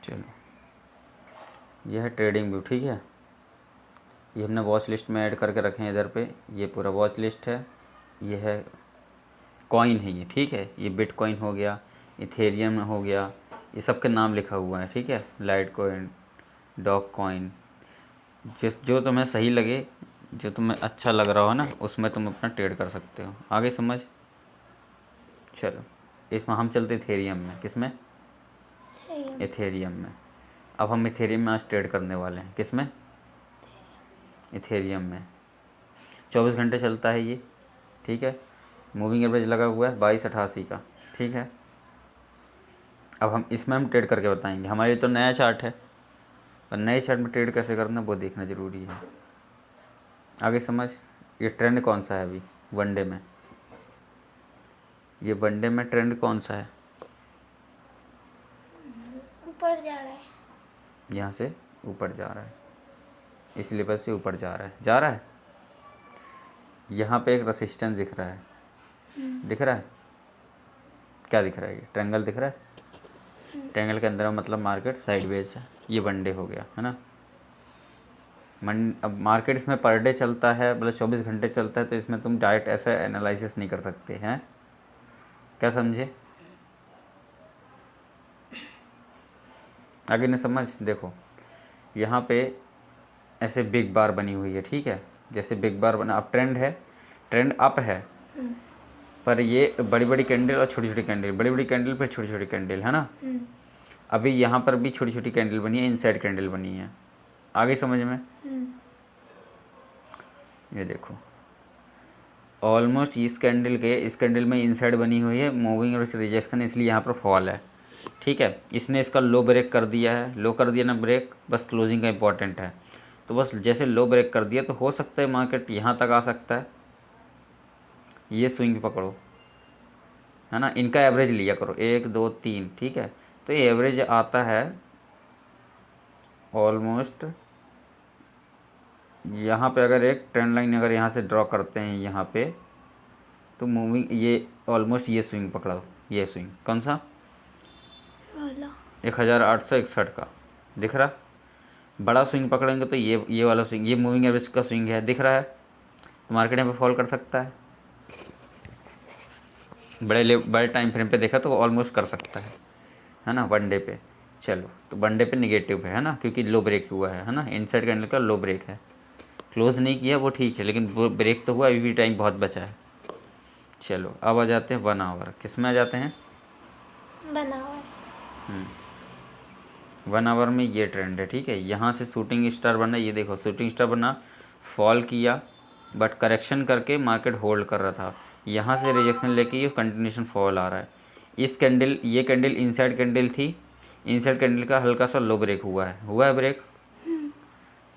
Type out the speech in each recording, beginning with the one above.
चलो, यह है ट्रेडिंग व्यू, ठीक है। ये हमने वॉच लिस्ट में ऐड करके रखे हैं इधर पे, ये पूरा वॉच लिस्ट है। ये है कॉइन है ये, ठीक है। ये बिटकॉइन हो गया, इथेरियम हो गया, ये सब के नाम लिखा हुआ है, ठीक है। लाइट कॉइन, डॉग कॉइन, जिस जो तुम्हें सही लगे, जो तुम्हें अच्छा लग रहा हो ना, उसमें तुम अपना ट्रेड कर सकते हो। आगे समझ। चलो, इसमें हम चलते इथेरियम में। किस में? इथेरियम में। अब हम इथेरियम में आज ट्रेड करने वाले हैं। किस में? इथेरियम में। 24 घंटे चलता है ये, ठीक है। मूविंग एवरेज लगा हुआ है 2288 का, ठीक है। अब हम इसमें ट्रेड करके बताएंगे। हमारे तो नया चार्ट है, और नए चार्ट में ट्रेड कैसे करना वो देखना ज़रूरी है। आगे समझ। ये ट्रेंड कौन सा है अभी वनडे में? ये वनडे में ट्रेंड कौन सा है? ऊपर जा रहा है, यहाँ से ऊपर जा रहा है, इस लेवल से ऊपर जा रहा है, जा रहा है। यहाँ पे एक रेसिस्टेंस दिख रहा है, दिख रहा है। क्या दिख रहा है? ये ट्रायंगल दिख रहा है। ट्रायंगल के अंदर मतलब मार्केट साइडवेज है। ये वनडे हो गया है ना। अब मार्केट इसमें पर डे चलता है, मतलब 24 घंटे चलता है, तो इसमें तुम डायरेक्ट ऐसा एनालिसिस नहीं कर सकते हैं। क्या समझे? आगे नहीं समझ। देखो, यहाँ पे ऐसे बिग बार बनी हुई है, ठीक है। जैसे बिग बार बना, अब ट्रेंड है, ट्रेंड अप है, पर ये बड़ी बड़ी कैंडल और छोटी छोटी कैंडल, बड़ी बड़ी कैंडल फिर छोटी छोटी कैंडल, है ना। अभी यहाँ पर भी छोटी छोटी कैंडल बनी है, इनसाइड कैंडल बनी है। आगे समझ में। ये देखो, ऑलमोस्ट इस कैंडल में इनसाइड बनी हुई है, मूविंग और रिजेक्शन, इसलिए यहाँ पर फॉल है, ठीक है। इसने इसका लो ब्रेक कर दिया है, लो कर दिया ना ब्रेक, बस क्लोजिंग का इंपॉर्टेंट है। तो बस जैसे लो ब्रेक कर दिया तो हो सकता है मार्केट यहाँ तक आ सकता है। ये स्विंग पकड़ो, है ना। इनका एवरेज लिया करो, 1 2 3, ठीक है। तो ये एवरेज आता है ऑलमोस्ट यहाँ पे। अगर एक ट्रेंड लाइन अगर यहाँ से ड्रॉ करते हैं यहाँ पे, तो मूविंग ये ऑलमोस्ट ये स्विंग पकड़ा दो। ये स्विंग कौन सा? 1861 का, दिख रहा। बड़ा स्विंग पकड़ेंगे तो ये वाला स्विंग, ये मूविंग एवरेज का स्विंग है, दिख रहा है। तो मार्केट यहाँ पे फॉल कर सकता है। बड़े टाइम फ्रेम पे देखा तो ऑलमोस्ट कर सकता है ना, वनडे पे। चलो, तो वनडे पे निगेटिव है ना, क्योंकि लो ब्रेक हुआ है ना। इनसाइड कैंडल का लो ब्रेक है, क्लोज नहीं किया वो ठीक है, लेकिन वो ब्रेक तो हुआ, अभी भी टाइम बहुत बचा है। चलो, अब आ जाते हैं 1 आवर। किस में आ जाते हैं? 1 आवर में ये ट्रेंड है, ठीक है। यहाँ से शूटिंग स्टार बना, ये देखो शूटिंग स्टार बना, फॉल किया, बट करेक्शन करके मार्केट होल्ड कर रहा था। यहाँ से रिजेक्शन लेके ये कंटिन्यूशन फॉल आ रहा है। इस कैंडल, ये कैंडल इनसाइड कैंडल थी, इनसाइड कैंडल का हल्का सा लो ब्रेक हुआ है ब्रेक।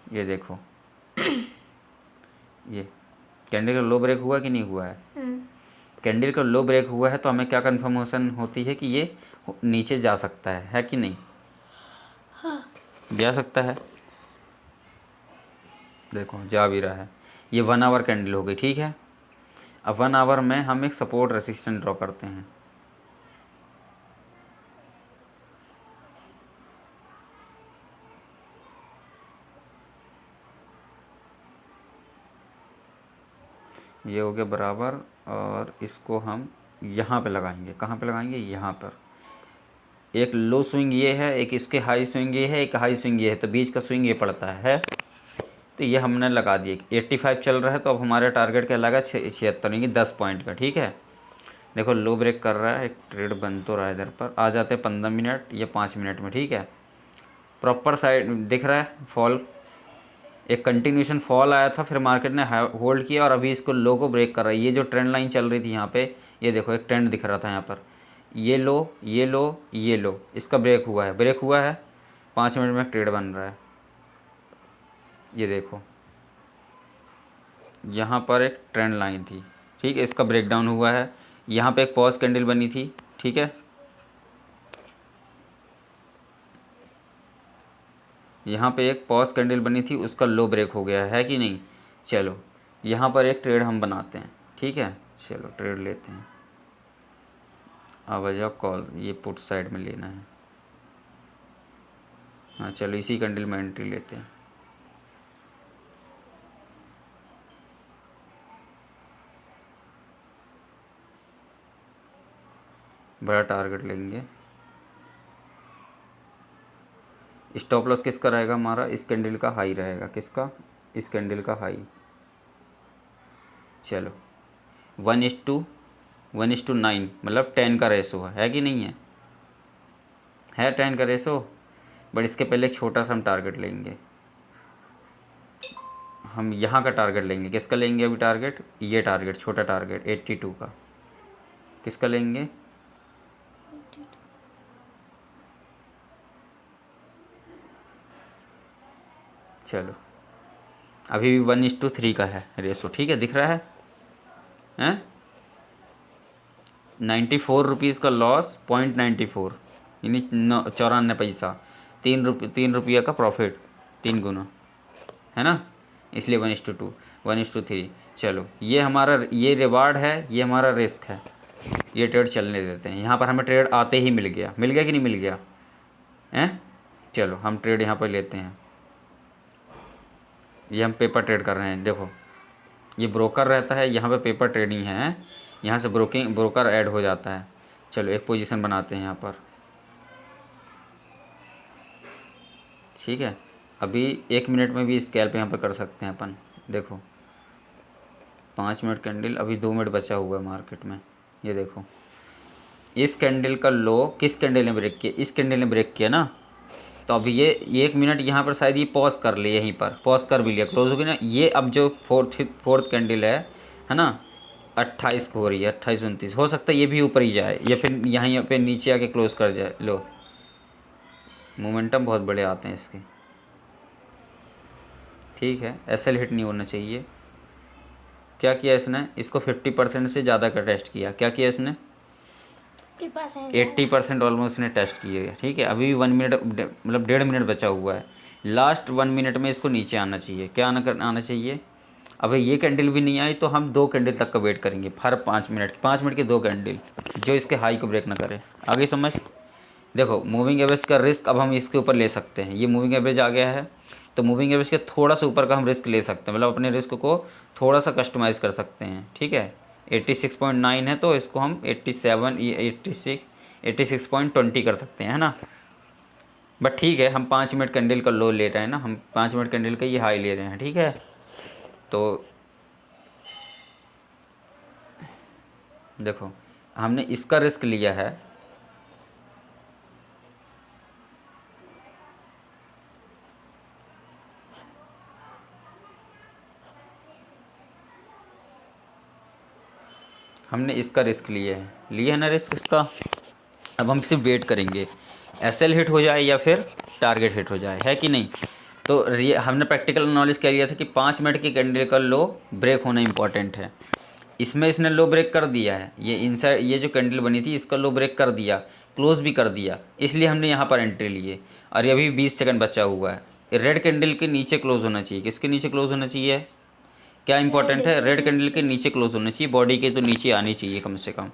ये देखो, ये कैंडल का लो ब्रेक हुआ कि नहीं हुआ है? कैंडल का लो ब्रेक हुआ है, तो हमें क्या कन्फर्मेशन होती है कि ये नीचे जा सकता है कि नहीं? जा सकता है। देखो, जा भी रहा है। ये 1 आवर कैंडल हो गई, ठीक है। अब 1 आवर में हम एक सपोर्ट रेसिस्टेंस ड्रॉ करते हैं। ये हो गया बराबर, और इसको हम यहाँ पे लगाएंगे। कहाँ पे लगाएंगे? यहाँ पर। एक लो स्विंग ये है, एक इसके हाई स्विंग ये है, एक हाई स्विंग ये है, तो बीच का स्विंग ये पड़ता है। तो ये हमने लगा दिए। 85 चल रहा है, तो अब हमारा टारगेट क्या लगा? 76, यानी 10 पॉइंट का, ठीक है। देखो, लो ब्रेक कर रहा है, एक ट्रेड बन तो रहा है। इधर पर आ जाते हैं 15 मिनट या 5 मिनट में, ठीक है। प्रॉपर साइड दिख रहा है फॉल, एक कंटिन्यूशन फॉल आया था, फिर मार्केट ने होल्ड किया, और अभी इसको लो को ब्रेक कर रहा है। ये जो ट्रेंड लाइन चल रही थी यहाँ पे, ये देखो एक ट्रेंड दिख रहा था यहाँ पर, ये लो ये लो ये लो, इसका ब्रेक हुआ है 5 मिनट में ट्रेड बन रहा है। ये देखो, यहाँ पर एक ट्रेंड लाइन थी, ठीक है, इसका ब्रेकडाउन हुआ है। यहाँ पे एक पॉज कैंडल बनी थी, ठीक है। यहाँ पे एक पॉज कैंडल बनी थी, उसका लो ब्रेक हो गया है कि नहीं? चलो, यहाँ पर एक ट्रेड हम बनाते हैं, ठीक है। चलो, ट्रेड लेते हैं। अब आ जाओ कॉल, ये पुट साइड में लेना है। हाँ चलो इसी कैंडल में एंट्री लेते हैं। बड़ा टारगेट लेंगे। स्टॉप लॉस किसका रहेगा हमारा? इस कैंडल का हाई रहेगा। किसका? इस कैंडल का हाई। चलो 1:9 मतलब 10 का रेशो है कि नहीं है? 10 का रेशो। बट इसके पहले एक छोटा सा हम टारगेट लेंगे। हम यहाँ का टारगेट लेंगे। किसका लेंगे अभी टारगेट? ये टारगेट, छोटा टारगेट 82 का। किसका लेंगे? चलो अभी भी 1:3 का है रेशो, ठीक है, दिख रहा है? हैं 94 रुपीज़ का लॉस, 0.94 यानी 94 पैसा। 3 रुपया का प्रॉफिट, 3 गुना, है ना? इसलिए 1:2, 1:3। चलो ये हमारा, ये रिवार्ड है, ये हमारा रिस्क है। ये ट्रेड चलने देते हैं। यहाँ पर हमें ट्रेड आते ही मिल गया कि नहीं मिल गया? हैं चलो हम ट्रेड यहाँ पर लेते हैं। ये हम पेपर ट्रेड कर रहे हैं। देखो ये ब्रोकर रहता है, यहाँ पे पेपर ट्रेडिंग है, यहाँ से ब्रोकर ऐड हो जाता है। चलो एक पोजीशन बनाते हैं यहाँ पर, ठीक है। अभी 1 मिनट में भी स्कैल्प यहाँ पर कर सकते हैं अपन। देखो 5 मिनट कैंडल, अभी 2 मिनट बचा हुआ है मार्केट में। ये देखो इस कैंडल का लो किस कैंडल ने ब्रेक किया? इस कैंडल ने ब्रेक किया ना। तो अभी ये 1 मिनट यहाँ पर शायद ये पॉज कर ले, यहीं पर पॉज कर भी लिया, क्लोज हो गई ना ये। अब जो फोर्थ कैंडल है ना, 28 को हो रही है, 28-29, हो सकता है ये भी ऊपर ही जाए या फिर यहाँ पे नीचे आके क्लोज कर जाए। लो मोमेंटम बहुत बड़े आते हैं इसके, ठीक है। एसएल हिट नहीं होना चाहिए। क्या किया इसने? इसको 50% से ज़्यादा का टेस्ट किया। क्या किया इसने? 80% ऑलमोस्ट इसने टेस्ट किया है, ठीक है। अभी भी 1 मिनट मतलब 1.5 मिनट बचा हुआ है। लास्ट 1 मिनट में इसको नीचे आना चाहिए। क्या आना चाहिए? अभी ये कैंडल भी नहीं आई तो हम 2 कैंडल तक का वेट करेंगे। हर 5 मिनट के 2 कैंडल जो इसके हाई को ब्रेक ना करे। आगे समझ? देखो मूविंग एवरेज का रिस्क अब हम इसके ऊपर ले सकते हैं। ये मूविंग एवरेज आ गया है तो मूविंग एवरेज के थोड़ा सा ऊपर का हम रिस्क ले सकते हैं, मतलब अपने रिस्क को थोड़ा सा कस्टमाइज़ कर सकते हैं, ठीक है। 86.9 है तो इसको हम 87, 86.20 कर सकते हैं, है ना। बट ठीक है, हम 5 मिनट कैंडल का लो ले रहे हैं ना, हम 5 मिनट कैंडल का ये हाई ले रहे हैं, ठीक है। तो देखो हमने इसका रिस्क लिया है। हमने इसका रिस्क लिया है ना रिस्क इसका। अब हम सिर्फ वेट करेंगे एसएल हिट हो जाए या फिर टारगेट हिट हो जाए, है कि नहीं। तो हमने प्रैक्टिकल नॉलेज क्या लिया था कि 5 मिनट की कैंडल का लो ब्रेक होना इंपॉर्टेंट है। इसमें इसने लो ब्रेक कर दिया है। ये इनसाइड ये जो कैंडल बनी थी इसका लो ब्रेक कर दिया, क्लोज भी कर दिया, इसलिए हमने यहाँ पर एंट्री लिए। और ये अभी 20 सेकंड बचा हुआ है। रेड कैंडल के नीचे क्लोज होना चाहिए। किसके नीचे क्लोज होना चाहिए? क्या इंपॉर्टेंट है? रेड कैंडल के नीचे क्लोज होना चाहिए, बॉडी के तो नीचे आनी चाहिए कम से कम,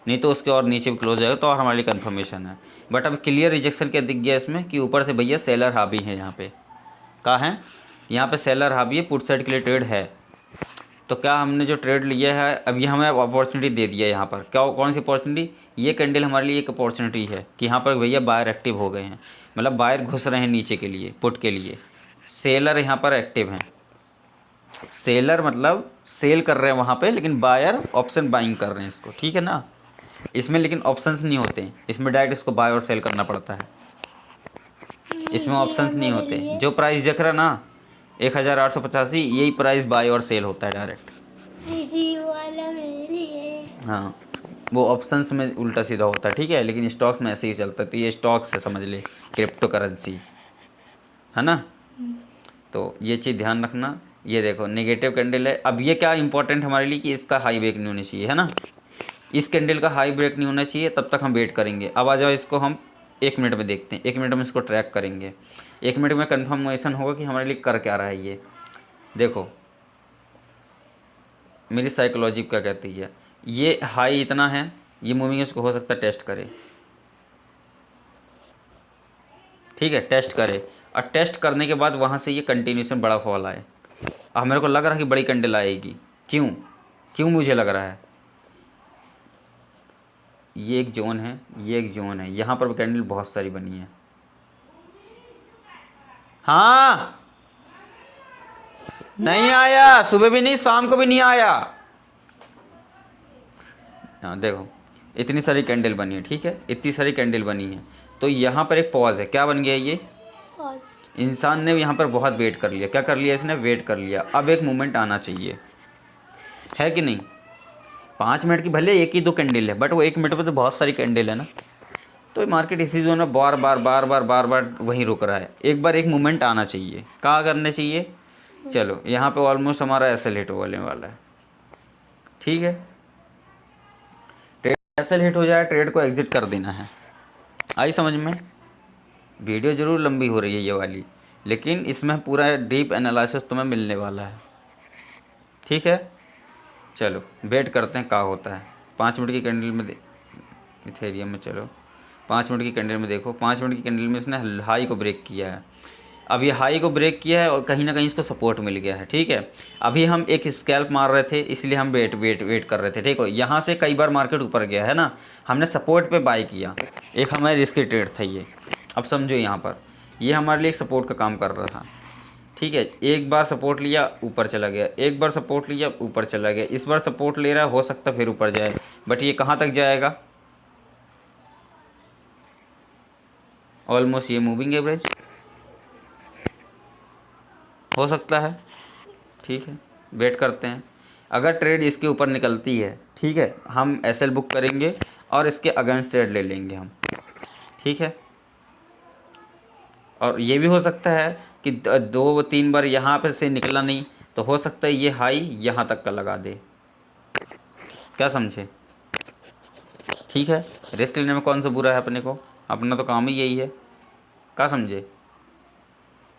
नहीं तो उसके और नीचे क्लोज हो जाएगा तो और हमारे लिए कन्फर्मेशन है। बट अब क्लियर रिजेक्शन क्या दिख गया इसमें कि ऊपर से भैया सेलर हावी है। यहाँ पे कहाँ है? यहाँ पे सेलर हावी है, पुट साइड के लिए ट्रेड है। तो क्या हमने जो ट्रेड लिया है अब ये हमें अपॉर्चुनिटी दे दिया है यहाँ पर। क्या कौन सी अपॉर्चुनिटी? ये कैंडल हमारे लिए एक अपॉर्चुनिटी है कि यहाँ पर भैया बायर एक्टिव हो गए हैं, मतलब बायर घुस रहे हैं नीचे के लिए, पुट के लिए। सेलर यहाँ पर एक्टिव हैं। सेलर मतलब सेल कर रहे हैं वहाँ पे, लेकिन बायर ऑप्शन बाइंग कर रहे हैं इसको, ठीक है ना। इसमें लेकिन ऑप्शंस नहीं होते हैं, इसमें डायरेक्ट इसको बाय और सेल करना पड़ता है। इसमें ऑप्शंस नहीं होते। जो प्राइस दिख रहा ना 1885, यही प्राइस बाय और सेल होता है डायरेक्ट। जी वाला मेरे लिए। हाँ वो ऑप्शंस में उल्टा सीधा होता है, ठीक है, लेकिन स्टॉक्स में ऐसे ही चलता है। तो ये स्टॉक्स है, समझ ले, क्रिप्टो करेंसी, है ना। तो ये चीज़ ध्यान रखना। ये देखो नेगेटिव कैंडल है। अब ये क्या इंपॉर्टेंट हमारे लिए कि इसका हाई ब्रेक नहीं होना चाहिए, है ना। इस कैंडल का हाई ब्रेक नहीं होना चाहिए, तब तक हम वेट करेंगे। अब आ जाओ इसको हम 1 मिनट में देखते हैं। 1 मिनट में इसको ट्रैक करेंगे। 1 मिनट में कन्फर्मेशन होगा कि हमारे लिए कर क्या रहा है ये। देखो मेरी साइकोलॉजी क्या कहती है, ये हाई इतना है, ये मूविंग इसको हो सकता है टेस्ट करे, ठीक है, टेस्ट करे और टेस्ट करने के बाद वहाँ से ये कंटिन्यूसन बड़ा फॉल आए। अब मेरे को लग रहा है कि बड़ी कैंडल आएगी। क्यों क्यों मुझे लग रहा है? ये एक जोन है, ये एक जोन है, यहाँ पर कैंडल बहुत सारी बनी है। हाँ, नहीं आया, सुबह भी नहीं, शाम को भी नहीं आया। हाँ देखो, इतनी सारी कैंडल बनी है, ठीक है, इतनी सारी कैंडल बनी है। तो यहाँ पर एक पॉज है, क्या बन गया ये? इंसान ने यहाँ पर बहुत वेट कर लिया। क्या कर लिया इसने? वेट कर लिया। अब एक मूवमेंट आना चाहिए, है कि नहीं? 5 मिनट की भले एक ही दो कैंडल है, बट वो 1 मिनट में तो बहुत सारी कैंडल है ना। तो मार्केट इसी जोन में बार बार वहीं रुक रहा है। एक बार एक मूवमेंट आना चाहिए। कहाँ करने चाहिए? चलो, यहाँ पे ऑलमोस्ट हमारा एसएल हिट होने वाला है, ठीक है। ट्रेड एसएल हिट हो जाए, ट्रेड को एग्जिट कर देना है। आई समझ में? वीडियो ज़रूर लंबी हो रही है ये वाली, लेकिन इसमें पूरा डीप एनालिसिस तुम्हें मिलने वाला है, ठीक है। चलो वेट करते हैं क्या होता है। 5 मिनट की कैंडल में इथेरियम में, चलो 5 मिनट की कैंडल में देखो। 5 मिनट की कैंडल में इसने हाई को ब्रेक किया है। अब ये हाई को ब्रेक किया है और कहीं ना कहीं इसको सपोर्ट मिल गया है, ठीक है। अभी हम एक स्कैल्प मार रहे थे, इसलिए हम वेट कर रहे थे, ठीक है। यहाँ से कई बार मार्केट ऊपर गया है ना, हमने सपोर्ट पे बाय किया, एक हमारे रिस्की ट्रेड था ये। अब समझो, यहाँ पर ये हमारे लिए एक सपोर्ट का काम कर रहा था, ठीक है। एक बार सपोर्ट लिया, ऊपर चला गया, एक बार सपोर्ट लिया, ऊपर चला गया, इस बार सपोर्ट ले रहा है, हो सकता फिर ऊपर जाए, बट ये कहाँ तक जाएगा? ऑलमोस्ट ये मूविंग एवरेज हो सकता है, ठीक है। वेट करते हैं। अगर ट्रेड इसके ऊपर निकलती है, ठीक है, हम एसएल बुक करेंगे और इसके अगेंस्ट ट्रेड ले लेंगे हम, ठीक है। और ये भी हो सकता है कि 2-3 बार यहाँ पे से निकला नहीं, तो हो सकता है ये हाई यहाँ तक का लगा दे। क्या समझे? ठीक है, रिस्क लेने में कौन सा बुरा है अपने को, अपना तो काम ही यही है। क्या समझे?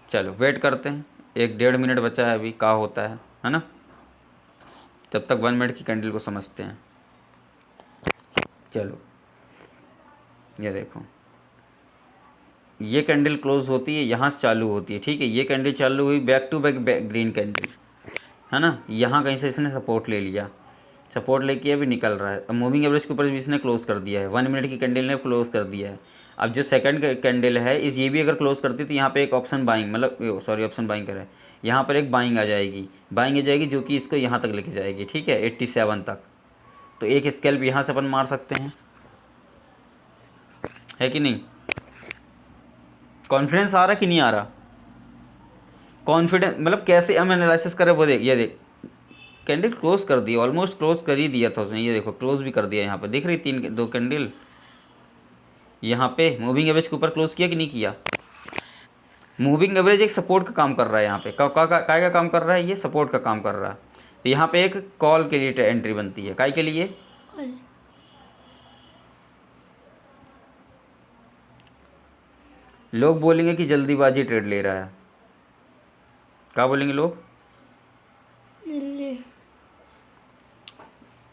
चलो वेट करते हैं, 1-1.5 मिनट बचा है अभी, क्या होता है ना। तब तक 1 मिनट की कैंडल को समझते हैं। चलो ये देखो, ये कैंडल क्लोज होती है, यहाँ से चालू होती है, ठीक है। ये कैंडल चालू हुई, back to back green candle, है ना। यहाँ कहीं से इसने सपोर्ट ले लिया, सपोर्ट लेके अभी निकल रहा है। अब मूविंग एवरेज के ऊपर भी इसने क्लोज कर दिया है, 1 मिनट की कैंडल ने क्लोज कर दिया है। अब जो सेकंड कैंडल है, इस ये भी अगर क्लोज करती तो यहाँ पे एक ऑप्शन बाइंग, मतलब सॉरी ऑप्शन बाइंग करे, यहाँ पर एक बाइंग आ जाएगी, जो कि इसको यहाँ तक लेके जाएगी, ठीक है, 87 तक। तो एक स्कैल्प यहाँ से अपन मार सकते हैं, है कि नहीं? कॉन्फिडेंस आ रहा कि नहीं आ रहा? कॉन्फिडेंस मतलब कैसे हम एनालिसिस करें वो देख। ये देख, कैंडल क्लोज कर दी, ऑलमोस्ट क्लोज कर ही दिया था उसने। ये देखो क्लोज भी कर दिया, यहाँ पर देख रही 2 कैंडल यहाँ पे मूविंग एवरेज के ऊपर क्लोज किया कि नहीं किया? मूविंग एवरेज एक सपोर्ट का काम कर रहा है यहाँ पे। काय का काम कर रहा है? ये सपोर्ट का काम कर रहा है। तो यहाँ पे एक कॉल के लिए एंट्री बनती है, काय के लिए? लोग बोलेंगे कि जल्दीबाजी ट्रेड ले रहा है, क्या बोलेंगे लोग?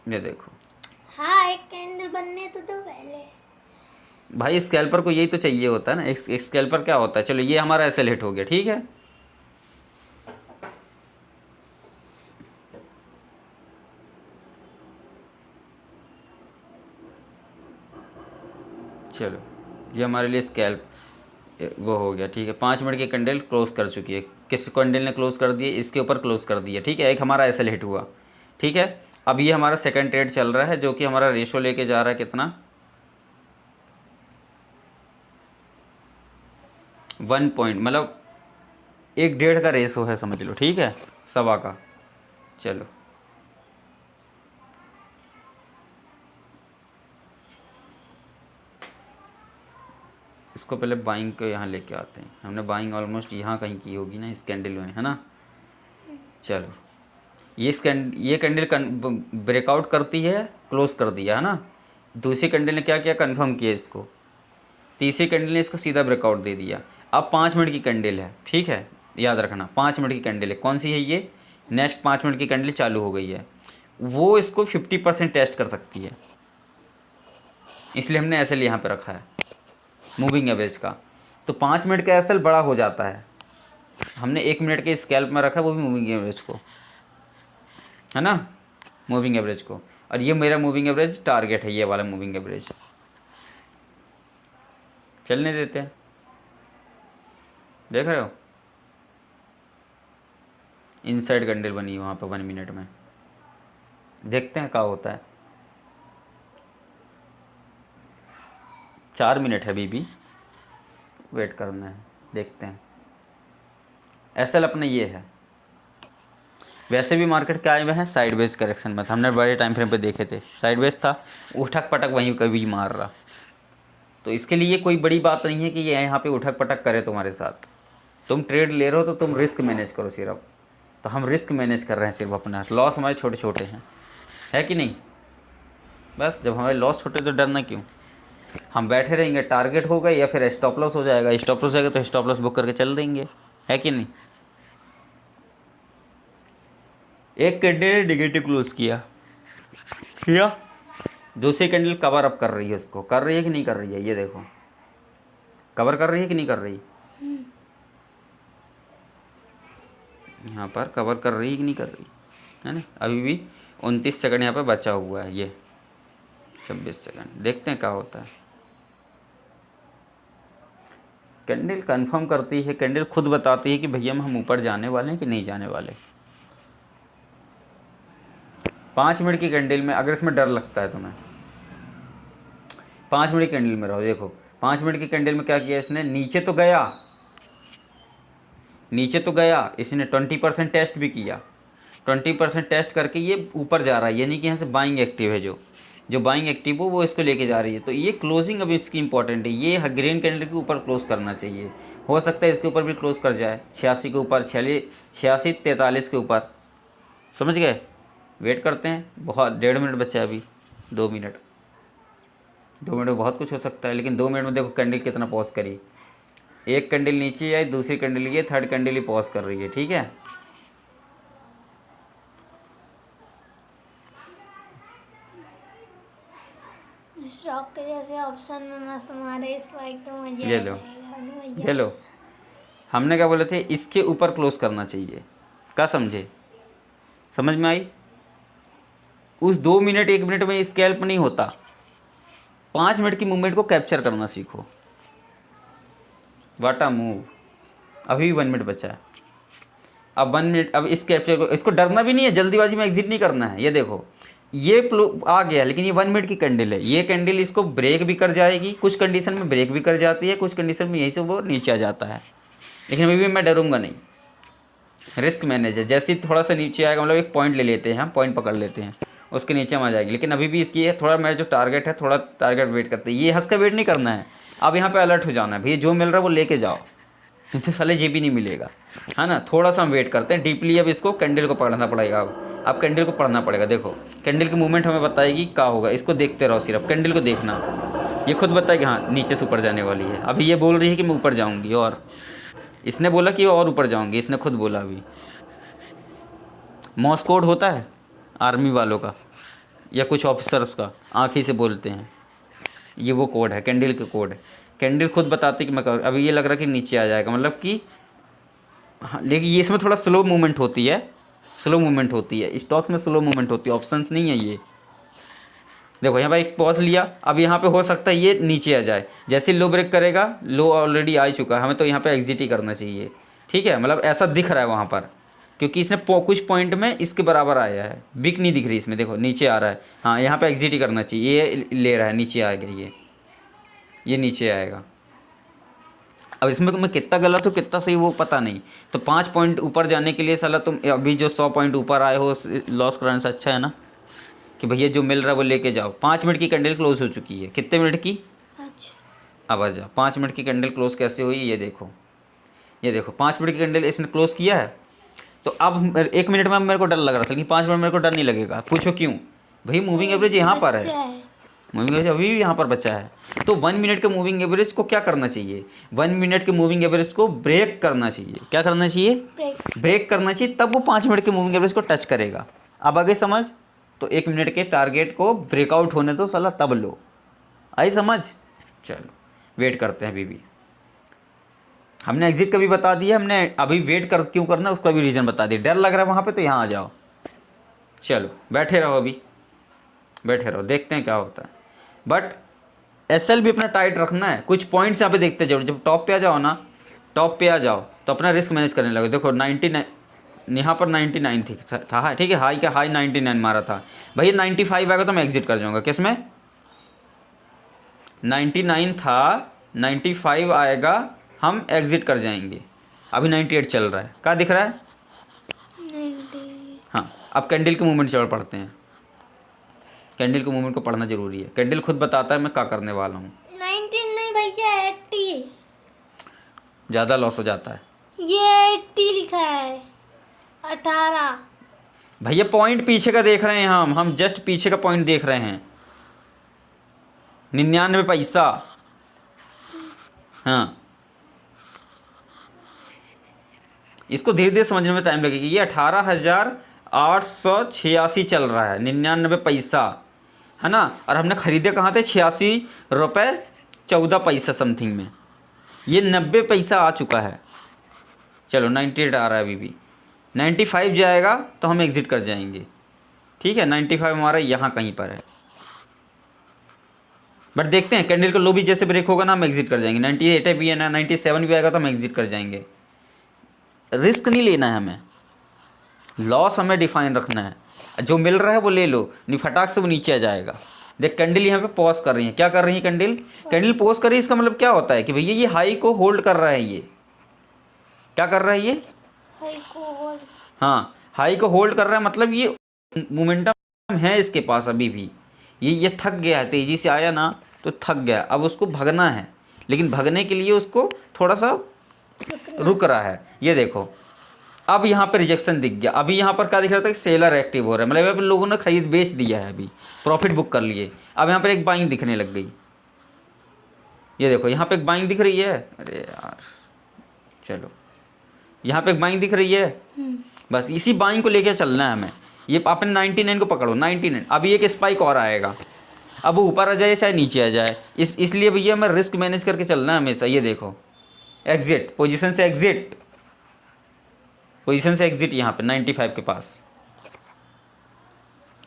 ये देखो, हाँ, एक कैंडल बनने तो दो पहले। भाई स्कैल्पर को यही तो चाहिए होता है ना। एक स्कैल्पर क्या होता है? चलो ये हमारा एसएल हिट हो गया, ठीक है। चलो ये हमारे लिए स्कैल्प वो हो गया, ठीक है। 5 मिनट की कैंडल क्लोज कर चुकी है। किस कैंडल ने क्लोज कर दिए? इसके ऊपर क्लोज कर दिया, ठीक है। एक हमारा एसएल हिट हुआ, ठीक है। अब ये हमारा सेकंड ट्रेड चल रहा है, जो कि हमारा रेशो लेके जा रहा है कितना? 1 पॉइंट, मतलब 1-1.5 का रेशो है, समझ लो, ठीक है, 1.25 का। चलो इसको पहले बाइंग को यहाँ लेके आते हैं। हमने बाइंग ऑलमोस्ट यहाँ कहीं की होगी ना, इस कैंडल में, है ना। चलो ये कैंडल ब्रेकआउट करती है, क्लोज कर दिया, है ना। दूसरी कैंडल ने क्या किया? कंफर्म किया इसको। तीसरी कैंडल ने इसको सीधा ब्रेकआउट दे दिया। अब 5 मिनट की कैंडल है, ठीक है, याद रखना 5 मिनट की कैंडल है। कौन सी है ये? नेक्स्ट 5 मिनट की कैंडल चालू हो गई है, वो इसको 50% टेस्ट कर सकती है, इसलिए हमने ऐसे यहाँ पे रखा है मूविंग एवरेज का। तो 5 मिनट का एसएल बड़ा हो जाता है। हमने 1 मिनट के स्कैल्प में रखा, वो भी मूविंग एवरेज को, है ना, मूविंग एवरेज को। और ये मेरा मूविंग एवरेज टारगेट है, ये वाला मूविंग एवरेज। चलने देते हैं, देख रहे हो इनसाइड कैंडल बनी वहाँ पर 1 मिनट में। देखते हैं क्या होता है। 4 मिनट है अभी भी, वेट करना है, देखते हैं। एसएल अपना ये है। वैसे भी मार्केट क्या आए हुए हैं, साइडवेज करेक्शन में था। हमने बड़े टाइम फ्रेम पे देखे थे, साइडवेज था, उठक पटक वहीं कभी मार रहा। तो इसके लिए कोई बड़ी बात नहीं है कि ये यहाँ पे उठक पटक करे तुम्हारे साथ। तुम ट्रेड ले रहे हो तो तुम रिस्क मैनेज करो सिर्फ। तो हम रिस्क मैनेज कर रहे हैं सिर्फ अपना, लॉस हमारे छोटे छोटे हैं, है कि नहीं। बस जब हमारे लॉस छोटे तो डरना क्यों, हम बैठे रहेंगे, टारगेट होगा या फिर स्टॉप लॉस हो जाएगा। स्टॉप लॉस जाएगा तो स्टॉप लॉस बुक करके चल देंगे, है कि नहीं। एक कैंडल नेगेटिव क्लोज किया, दूसरी कैंडल कवर अप कर रही है, उसको कर रही है कि नहीं कर रही है, ये देखो कवर कर रही है कि नहीं कर रही, यहाँ पर कवर कर रही है कि नहीं कर रही, है ना। अभी भी 29 सेकंड यहाँ पर बचा हुआ है, ये 26 सेकंड, देखते हैं क्या होता है। कैंडल कंफर्म करती है, कैंडल खुद बताती है कि भैया हम ऊपर जाने वाले हैं कि नहीं जाने वाले। 5 मिनट की कैंडल में अगर इसमें डर लगता है तुम्हें, 5 मिनट की कैंडल में रहो, देखो 5 मिनट की कैंडल में क्या किया इसने, नीचे तो गया, नीचे तो गया, इसने 20% टेस्ट भी किया। 20% टेस्ट करके ये ऊपर जा रहा है, यानी कि यहाँ से बाइंग एक्टिव है, जो बाइंग एक्टिव हो वो इसको लेके जा रही है। तो ये क्लोजिंग अभी इसकी इंपॉर्टेंट है, ये ग्रीन कैंडल के ऊपर क्लोज करना चाहिए। हो सकता है इसके ऊपर भी क्लोज कर जाए, 86 के ऊपर, 86 43 के ऊपर, समझ गए। वेट करते हैं, बहुत 1.5 मिनट बचा है अभी, 2 मिनट, 2 मिनट में बहुत कुछ हो सकता है। लेकिन 2 मिनट में देखो कैंडल कितना पॉज करी, एक कैंडल नीचे आई, दूसरी कैंडल ये, थर्ड कैंडल ही पॉज कर रही है, ठीक है। स्टॉक के जैसे ऑप्शन में मस्त मारे स्ट्राइक तो मजा ये लो, ये लो, हमने क्या बोले थे, इसके ऊपर क्लोज करना चाहिए, क्या समझे, समझ में आई। उस 2 मिनट 1 मिनट में स्कैल्प नहीं होता, 5 मिनट की मूवमेंट को कैप्चर करना सीखो। वाट अ मूव। अभी भी 1 मिनट बचा है, अब 1 मिनट, अब इस कैप्चर को, इसको डरना भी नहीं है, जल्दीबाजी में एग्जिट नहीं करना है। ये देखो ये आ गया, लेकिन ये 1 मिनट की कैंडल है, ये कैंडल इसको ब्रेक भी कर जाएगी, कुछ कंडीशन में ब्रेक भी कर जाती है, कुछ कंडीशन में यहीं से वो नीचे आ जाता है। लेकिन अभी भी मैं डरूंगा नहीं, रिस्क मैनेजर जैसे ही थोड़ा सा नीचे आएगा, मतलब एक पॉइंट ले लेते हैं हम, पॉइंट पकड़ लेते हैं, उसके नीचे में आ जाएगी। लेकिन अभी भी इसकी थोड़ा मेरा जो टारगेट है, थोड़ा टारगेट वेट करते हैं, ये हंस का वेट नहीं करना है। अब यहाँ पे अलर्ट हो जाना है, भैया जो मिल रहा है वो लेके जाओ, नहीं तो साले ये भी नहीं मिलेगा, है ना। थोड़ा सा हम वेट करते हैं डीपली। अब इसको कैंडल को पढ़ना पड़ेगा, अब कैंडल को पढ़ना पड़ेगा। देखो कैंडल की मूवमेंट हमें बताएगी क्या होगा, इसको देखते रहो, सिर्फ कैंडल को देखना, ये खुद बताएगी हाँ नीचे से ऊपर जाने वाली है। अभी ये बोल रही है कि मैं ऊपर जाऊँगी, और इसने बोला कि और ऊपर जाऊँगी, इसने खुद बोला। अभी मॉर्स कोड होता है आर्मी वालों का या कुछ ऑफिसर्स का, आँख ही से बोलते हैं, ये वो कोड है, कैंडल के कोड है। कैंडल खुद बताती कि मैं अभी ये लग रहा है कि नीचे आ जाएगा, मतलब कि हाँ, लेकिन ये इसमें थोड़ा स्लो मूवमेंट होती है, स्लो मूवमेंट होती है, स्टॉक्स में स्लो मूवमेंट होती है, ऑप्शंस नहीं है ये। देखो यहाँ पर एक पॉज लिया, अब यहाँ पे हो सकता है ये नीचे आ जाए, जैसे लो ब्रेक करेगा, लो ऑलरेडी आ चुका है, हमें तो यहाँ पे एग्जिट ही करना चाहिए, ठीक है। मतलब ऐसा दिख रहा है वहाँ पर, क्योंकि इसने कुछ पॉइंट में इसके बराबर आया है, बिक नहीं दिख रही इसमें, देखो नीचे आ रहा है, हाँ यहाँ पे एग्जिट ही करना चाहिए। ये ले रहा है, नीचे आ गया, ये नीचे आएगा। अब इसमें मैं कितना गलत हूँ कितना सही वो पता नहीं। तो 5 पॉइंट ऊपर जाने के लिए साला तुम अभी जो 100 पॉइंट ऊपर आए हो, लॉस कराने से अच्छा है ना कि भैया जो मिल रहा है वो लेके जाओ। 5 मिनट की कैंडल क्लोज हो चुकी है, कितने मिनट की, अच्छा अब आ जाओ। 5 मिनट की कैंडल क्लोज कैसे हुई, ये देखो, ये देखो 5 मिनट की कैंडल इसने क्लोज किया है। तो अब 1 मिनट में अब मेरे को डर लग रहा था, लेकिन 5 मिनट मेरे को डर नहीं लगेगा। पूछो क्यों, भाई मूविंग एवरेज यहाँ पर है, मूविंग एवरेज अभी भी यहाँ पर बचा है। तो 1 मिनट के मूविंग एवरेज को क्या करना चाहिए, 1 मिनट के मूविंग एवरेज को ब्रेक करना चाहिए। क्या करना चाहिए, ब्रेक करना चाहिए, तब वो 5 मिनट के मूविंग एवरेज को टच करेगा। अब आगे समझ, तो 1 मिनट के टारगेट को ब्रेकआउट होने दो साला, तब लो। आई समझ, चलो वेट करते हैं अभी भी। हमने एग्जिट का भी बता दिया, हमने अभी वेट कर क्यों करना उसका भी रीज़न बता दिया। डर लग रहा है वहाँ पे तो यहाँ आ जाओ। चलो बैठे रहो, अभी बैठे रहो, देखते हैं क्या होता है। बट एसएल भी अपना टाइट रखना है। कुछ पॉइंट्स यहाँ पे देखते जाओ, जब टॉप पे आ जाओ ना, टॉप पे आ जाओ तो अपना रिस्क मैनेज करने लगो। देखो 99 यहाँ पर 99 थी था, ठीक है, हाई का हाई 99 मारा था भैया। 95 आएगा तो मैं एग्जिट कर जाऊँगा। किस में 99 था, 95 आएगा हम एग्जिट कर जाएंगे। अभी 98 चल रहा है, क्या दिख रहा है? 90। हाँ, अब कैंडल के मूवमेंट चढ़ पड़ते हैं। कैंडल के मूवमेंट को पढ़ना जरूरी है, कैंडल खुद बताता है मैं क्या करने वाला हूँ। 19 नहीं भैया, 80। ज़्यादा लॉस हो जाता है ये 80 लिखा है, 18। भैया। पॉइंट पीछे का देख रहे हैं हम जस्ट पीछे का पॉइंट देख रहे हैं। 99 पैसा। हाँ, इसको धीरे धीरे समझने में टाइम लगेगा। ये 18,886 चल रहा है, 99 पैसा है ना। और हमने खरीदे कहाँ थे? 86 रुपये 14 पैसा समथिंग में। ये 90 पैसा आ चुका है। चलो 98 आ रहा है अभी भी। 95 जाएगा तो हम एग्ज़िट कर जाएंगे, ठीक है। 95 हमारा यहाँ कहीं पर है, बट देखते हैं कैंडल का लो भी जैसे ब्रेक होगा ना हम एग्ज़िट कर जाएंगे। 98 भी है ना, 97 भी आएगा तो हम एग्ज़िट कर जाएंगे। रिस्क नहीं लेना है हमें, लॉस हमें डिफाइन रखना है। जो मिल रहा है वो ले लो, नहीं फटाक से वो नीचे आ जाएगा। देख कैंडल यहाँ पे पॉज कर रही है, क्या कर रही है कैंडल? कैंडल पॉज कर रही है, इसका मतलब क्या होता है कि भैया ये हाई को होल्ड कर रहा है। ये क्या कर रहा है? ये हाई को होल्ड। हाँ, हाई को होल्ड कर रहा है, मतलब ये मोमेंटम है इसके पास अभी भी। ये थक गया है, तेज़ी से आया ना तो थक गया, अब उसको भगना है। लेकिन भगने के लिए उसको थोड़ा सा रुक रहा है। ये देखो अब यहाँ पे रिजेक्शन दिख गया। अभी यहाँ पर क्या दिख रहा था कि सेलर एक्टिव हो रहा है, मतलब यहाँ पे लोगों ने खरीद बेच दिया है, अभी प्रॉफिट बुक कर लिए। अब यहाँ पर एक बाइंग दिखने लग गई। ये देखो यहाँ पे एक बाइंग दिख रही है। अरे यार चलो, यहाँ पे एक बाइंग दिख रही है, बस इसी बाइंग को लेकर चलना है हमें। ये आपने 99 को पकड़ो, 99। अभी एक स्पाइक और आएगा, अब वो ऊपर आ जाए चाहे नीचे आ जाए, इसलिए भैया हमें रिस्क मैनेज करके चलना है हमेशा। ये देखो एग्जिट, पोजीशन से एग्जिट, पोजीशन से एग्जिट यहाँ पे 95 के पास,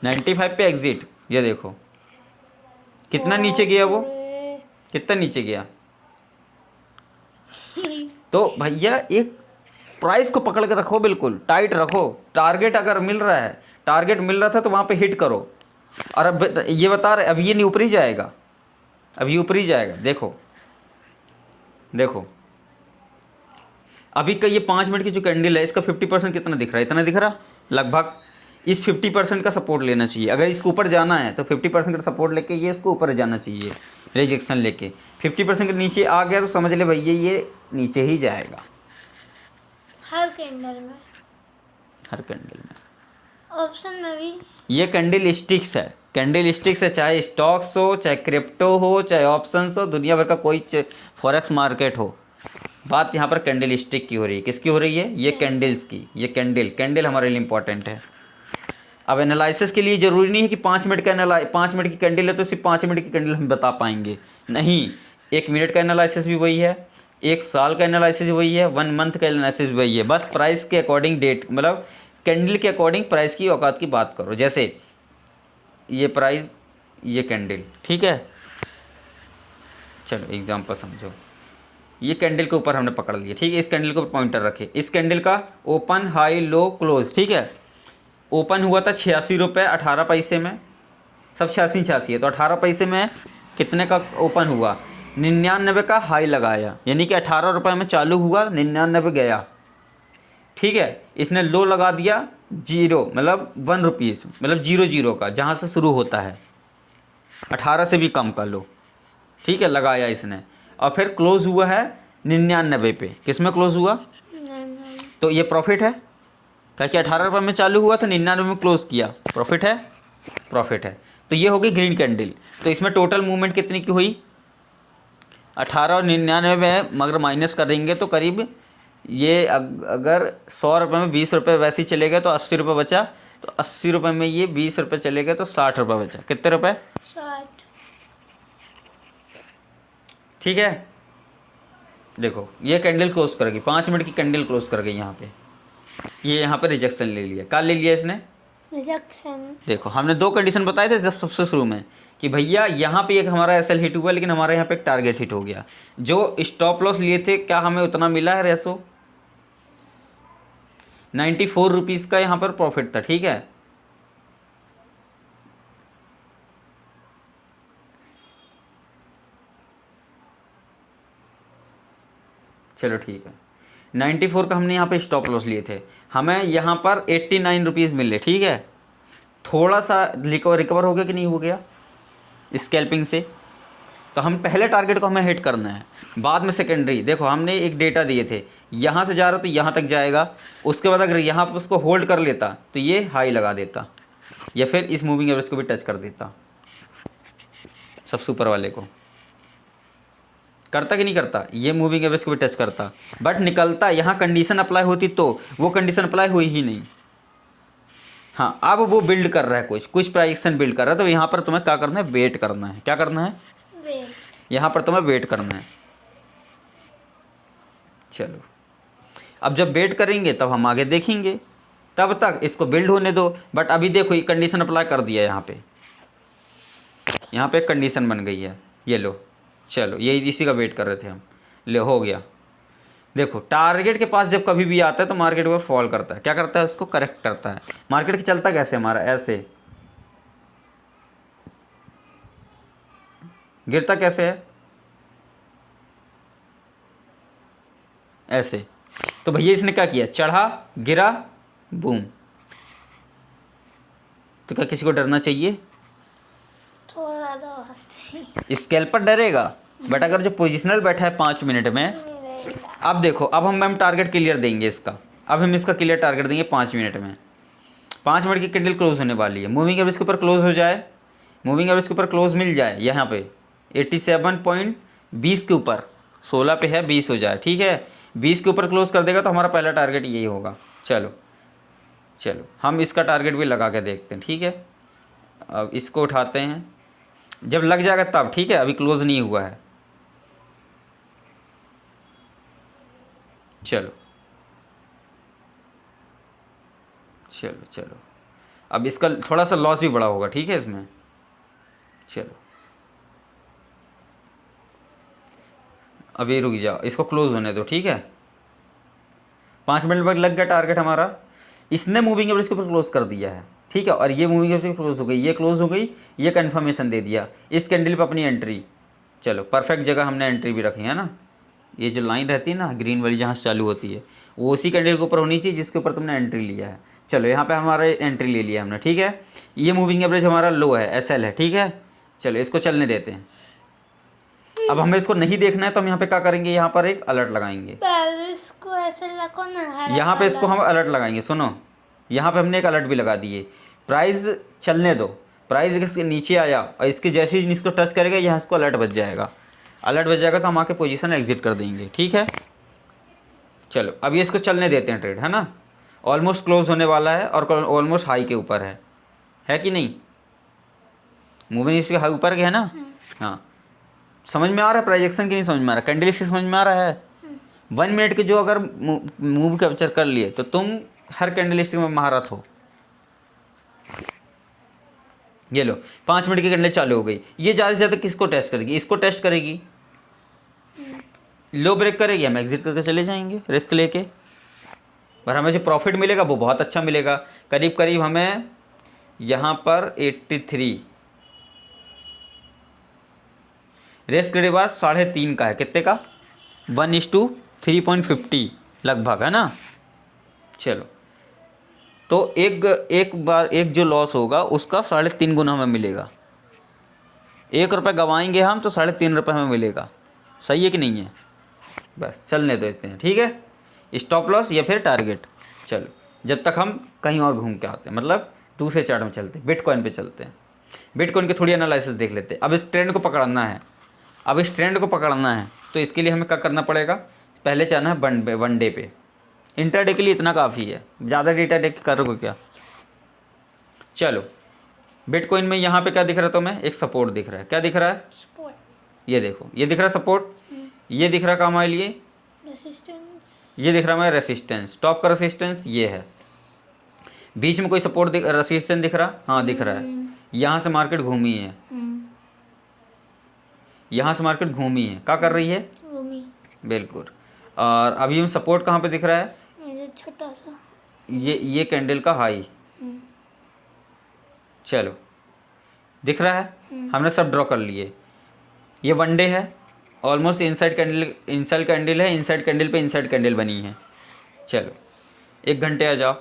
95 पे एग्जिट। ये देखो कितना नीचे गया वो, कितना नीचे गया। तो भैया एक प्राइस को पकड़ के रखो, बिल्कुल टाइट रखो। टारगेट अगर मिल रहा है, टारगेट मिल रहा था तो वहाँ पे हिट करो। और अब ये बता रहे, अब ये नहीं ऊपर ही जाएगा, अब ये ऊपर ही जाएगा। देखो देखो अभी का ये 5 मिनट की जो कैंडल है इसका 50% कितना दिख रहा है? इतना दिख रहा लगभग। इस 50% का सपोर्ट लेना चाहिए। अगर इसको ऊपर जाना है तो 50% का सपोर्ट लेके ये इसको ऊपर जाना चाहिए, रिजेक्शन लेके। 50% के नीचे आ गया तो समझ ले भैया ये नीचे ही जाएगा। हर कैंडल में, हर कैंडल में, ऑप्शन में भी। ये कैंडल स्टिक्स है, कैंडल स्टिक्स है। चाहे स्टॉक्स हो, चाहे क्रिप्टो हो, चाहे ऑप्शंस हो, दुनिया भर का कोई फॉरेक्स मार्केट हो, बात यहाँ पर कैंडल स्टिक की हो रही है। किसकी हो रही है? ये कैंडल्स की। ये कैंडल हमारे लिए इंपॉर्टेंट है। अब एनालिसिस के लिए ज़रूरी नहीं है कि 5 मिनट का 5 मिनट की कैंडल है तो सिर्फ 5 मिनट की कैंडल हम बता पाएंगे, नहीं। 1 मिनट का एनालिसिस भी वही है, 1 साल का एनालिसिस वही है, 1 मंथ का एनालिसिस वही है। बस प्राइस के अकॉर्डिंग डेट, मतलब कैंडल के अकॉर्डिंग प्राइस की औकात की बात करो। जैसे ये प्राइस, ये कैंडल, ठीक है। चलो एग्जाम्पल समझो, ये कैंडल के ऊपर हमने पकड़ लिया, ठीक है। इस कैंडल के ऊपर पॉइंटर रखे, इस कैंडल का ओपन हाई लो क्लोज, ठीक है। ओपन हुआ था 86 रुपये 18 पैसे में, सब 86 है तो 18 पैसे में कितने का ओपन हुआ? 99 का हाई लगाया, यानी कि 18 रुपये में चालू हुआ, 99 गया, ठीक है। इसने लो लगा दिया 0, मतलब 1 रुपीज़, मतलब 00 का, जहाँ से शुरू होता है 18 से भी कम का लो, ठीक है, लगाया इसने। और फिर क्लोज हुआ है 99 पे। किस में क्लोज हुआ? तो ये प्रॉफिट है, ताकि 18 रुपये में चालू हुआ था, 99 में क्लोज किया, प्रॉफिट है, प्रॉफिट है। तो ये होगी ग्रीन कैंडल। तो इसमें टोटल मूवमेंट कितनी की हुई? 18 और 99 में मगर माइनस करेंगे तो करीब ये अगर 100 रुपये में 20 रुपये वैसे ही चले गए तो 80 रुपये बचा। तो 80 रुपये में ये 20 रुपये चले गए तो 60 रुपये बचा। कितने रुपये? 60। ठीक है। देखो ये कैंडल क्लोज कर गई, 5 मिनट की कैंडल क्लोज कर गई यहाँ पे, ये यहाँ पे रिजेक्शन ले लिया। क्या ले लिया इसने? रिजेक्शन। देखो हमने 2 कंडीशन बताए थे जब सबसे शुरू में कि भैया यहाँ पे एक हमारा एसएल हिट हुआ, लेकिन हमारे यहाँ पे एक टारगेट हिट हो गया। जो स्टॉप लॉस लिए थे क्या हमें उतना मिला है रेसो? 94 रुपीज़ का यहाँ पर प्रॉफिट था, ठीक है। चलो ठीक है, 94 का हमने यहाँ पे स्टॉप लॉस लिए थे, हमें यहाँ पर 89 रुपीज़ मिले, ठीक है। थोड़ा सा रिकवर हो गया कि नहीं हो गया स्कैल्पिंग से? तो हम पहले टारगेट को हमें हिट करना है, बाद में सेकेंडरी। देखो हमने एक डेटा दिए थे, यहाँ से जा रहा तो यहाँ तक जाएगा, उसके बाद अगर यहाँ पर उसको होल्ड कर लेता तो ये हाई लगा देता, या फिर इस मूविंग एवरेज को भी टच कर देता, सबसे ऊपर वाले को करता कि नहीं करता, ये मूविंग एवरेज को भी टच करता, बट निकलता। यहाँ कंडीशन अप्लाई होती तो, वो कंडीशन अप्लाई हुई ही नहीं। हाँ अब वो बिल्ड कर रहा है, कुछ प्राइजेक्शन बिल्ड कर रहा है, तो यहाँ पर तुम्हें क्या करना है? वेट करना है। क्या करना है? वेट। यहाँ पर तुम्हें वेट करना है। चलो अब जब वेट करेंगे तब हम आगे देखेंगे, तब तक इसको बिल्ड होने दो। बट अभी देखो ये कंडीशन अप्लाई कर दिया, यहाँ पे एक कंडीशन बन गई है, ये लो। चलो ये इसी का वेट कर रहे थे हम, ले हो गया। देखो टारगेट के पास जब कभी भी आता है तो मार्केट को फॉल करता है, क्या करता है? उसको करेक्ट करता है। मार्केट की चलता कैसे हमारा? ऐसे गिरता कैसे है? ऐसे। तो भैया इसने क्या किया? चढ़ा, गिरा, बूम। तो क्या किसी को डरना चाहिए? थोड़ा तो स्केल्पर डरेगा, बट अगर जो पोजिशनल बैठा है 5 मिनट में, अब देखो अब हम टारगेट क्लियर देंगे इसका। अब हम इसका क्लियर टारगेट देंगे 5 मिनट में। 5 मिनट की कैंडल क्लोज होने वाली है, मूविंग एवरेज के ऊपर क्लोज हो जाए, मूविंग एवरेज के ऊपर क्लोज मिल जाए यहाँ पे 87.20 के ऊपर, 16 पे है, 20 हो जाए, ठीक है। 20 के ऊपर क्लोज कर देगा तो हमारा पहला टारगेट यही होगा। चलो चलो हम इसका टारगेट भी लगा के देखते हैं, ठीक है। अब इसको उठाते हैं, जब लग जाएगा तब, ठीक है, अभी क्लोज नहीं हुआ है। चलो चलो चलो अब इसका थोड़ा सा लॉस भी बड़ा होगा, ठीक है इसमें। चलो अभी रुक जाओ, इसको क्लोज होने दो, ठीक है। 5 मिनट बाद लग गया टारगेट हमारा, इसने मूविंग एवरेज के ऊपर क्लोज कर दिया है, ठीक है। और ये मूविंग एवरेज क्लोज हो गई, ये क्लोज हो गई, ये कन्फर्मेशन दे दिया इस कैंडल पे अपनी एंट्री। चलो परफेक्ट जगह हमने एंट्री भी रखी है ना। ये जो लाइन रहती है ना ग्रीन वाली जहाँ से चालू होती है, वो उसी कैंडल के ऊपर होनी चाहिए जिसके ऊपर तुमने एंट्री लिया है। चलो यहाँ पे हमारा एंट्री ले लिया हमने, ठीक है। ये मूविंग एवरेज हमारा लो है, एसएल है, ठीक है। चलो इसको चलने देते हैं। अब हमें इसको नहीं देखना है तो हम यहाँ पे क्या करेंगे? यहाँ पर एक अलर्ट लगाएंगे, इसको ऐसे रखो ना, यहाँ पे इसको हम अलर्ट लगाएंगे। सुनो यहाँ पे हमने एक अलर्ट भी लगा दिए, प्राइस चलने दो। प्राइस इसके नीचे आया और इसके जैसे ही इसको टच करेगा यहाँ इसको अलर्ट बच जाएगा। अलर्ट बच जाएगा तो हम आके पोजीशन एग्जिट कर देंगे, ठीक है। चलो अब ये इसको चलने देते हैं, ट्रेड है ना, ऑलमोस्ट क्लोज होने वाला है और ऑलमोस्ट हाई के ऊपर है कि नहीं? मूविंग इसके हाई ऊपर के है ना। हाँ समझ में आ रहा है प्राइजेक्शन की? नहीं समझ में आ रहा? कैंडलस्टिक समझ में आ रहा है? 1 मिनट के जो अगर मूव कैप्चर कर लिए तो तुम हर कैंडलस्टिक में महारत हो। ये लो 5 मिनट की कैंडल चालू हो गई, ये ज़्यादा से ज़्यादा किसको टेस्ट करेगी? इसको टेस्ट करेगी, लो ब्रेक करेगी, हम एग्जिट करके चले जाएंगे रिस्क लेके। पर हमें जो प्रॉफिट मिलेगा वो बहुत अच्छा मिलेगा, करीब करीब हमें यहाँ पर 83 रिस्क के बाद 3.5 का है, कितने का? 1:3.50 लगभग, है ना। चलो तो एक बार एक जो लॉस होगा उसका 3.5 गुना हमें मिलेगा। 1 रुपये गवाएंगे हम तो 3.5 रुपये हमें मिलेगा। सही है कि नहीं है? बस चलने देते हैं, ठीक है। स्टॉप लॉस या फिर टारगेट। चलो जब तक हम कहीं और घूम के आते हैं, मतलब दूसरे चार्ट में चलते हैं, बिटकॉइन पे चलते हैं। बिटकॉइन की थोड़ी एनालिसिस देख लेते हैं। अब इस ट्रेंड को पकड़ना है, तो इसके लिए हमें क्या करना पड़ेगा? पहले जाना है वन डे पे। इंट्राडे के लिए इतना काफ़ी है, ज़्यादा डेटा डे करोगे क्या। चलो बिटकॉइन में यहाँ पे क्या दिख रहा है तुम्हें? एक सपोर्ट दिख रहा है। क्या दिख रहा है? सपोर्ट। ये देखो, ये दिख रहा है सपोर्ट, ये दिख रहा है काम हमारे लिए रेसिस्टेंस। ये दिख रहा है हमारा रेसिस्टेंस, टॉप का रेसिस्टेंस ये है। बीच में कोई सपोर्ट रेसिस्टेंस दिख रहा? हाँ दिख रहा है। यहाँ से मार्केट घूमी है, यहाँ से मार्केट घूमी है, क्या कर रही है? घूमी। बिल्कुल। और अभी हम सपोर्ट कहाँ पे दिख रहा है? मुझे छोटा सा ये कैंडल का हाई, चलो दिख रहा है, हमने सब ड्रॉ कर लिए। ये वन डे है, ऑलमोस्ट इनसाइड कैंडल है, इनसाइड कैंडल पे इनसाइड कैंडल बनी है। चलो 1 घंटे आ जाओ,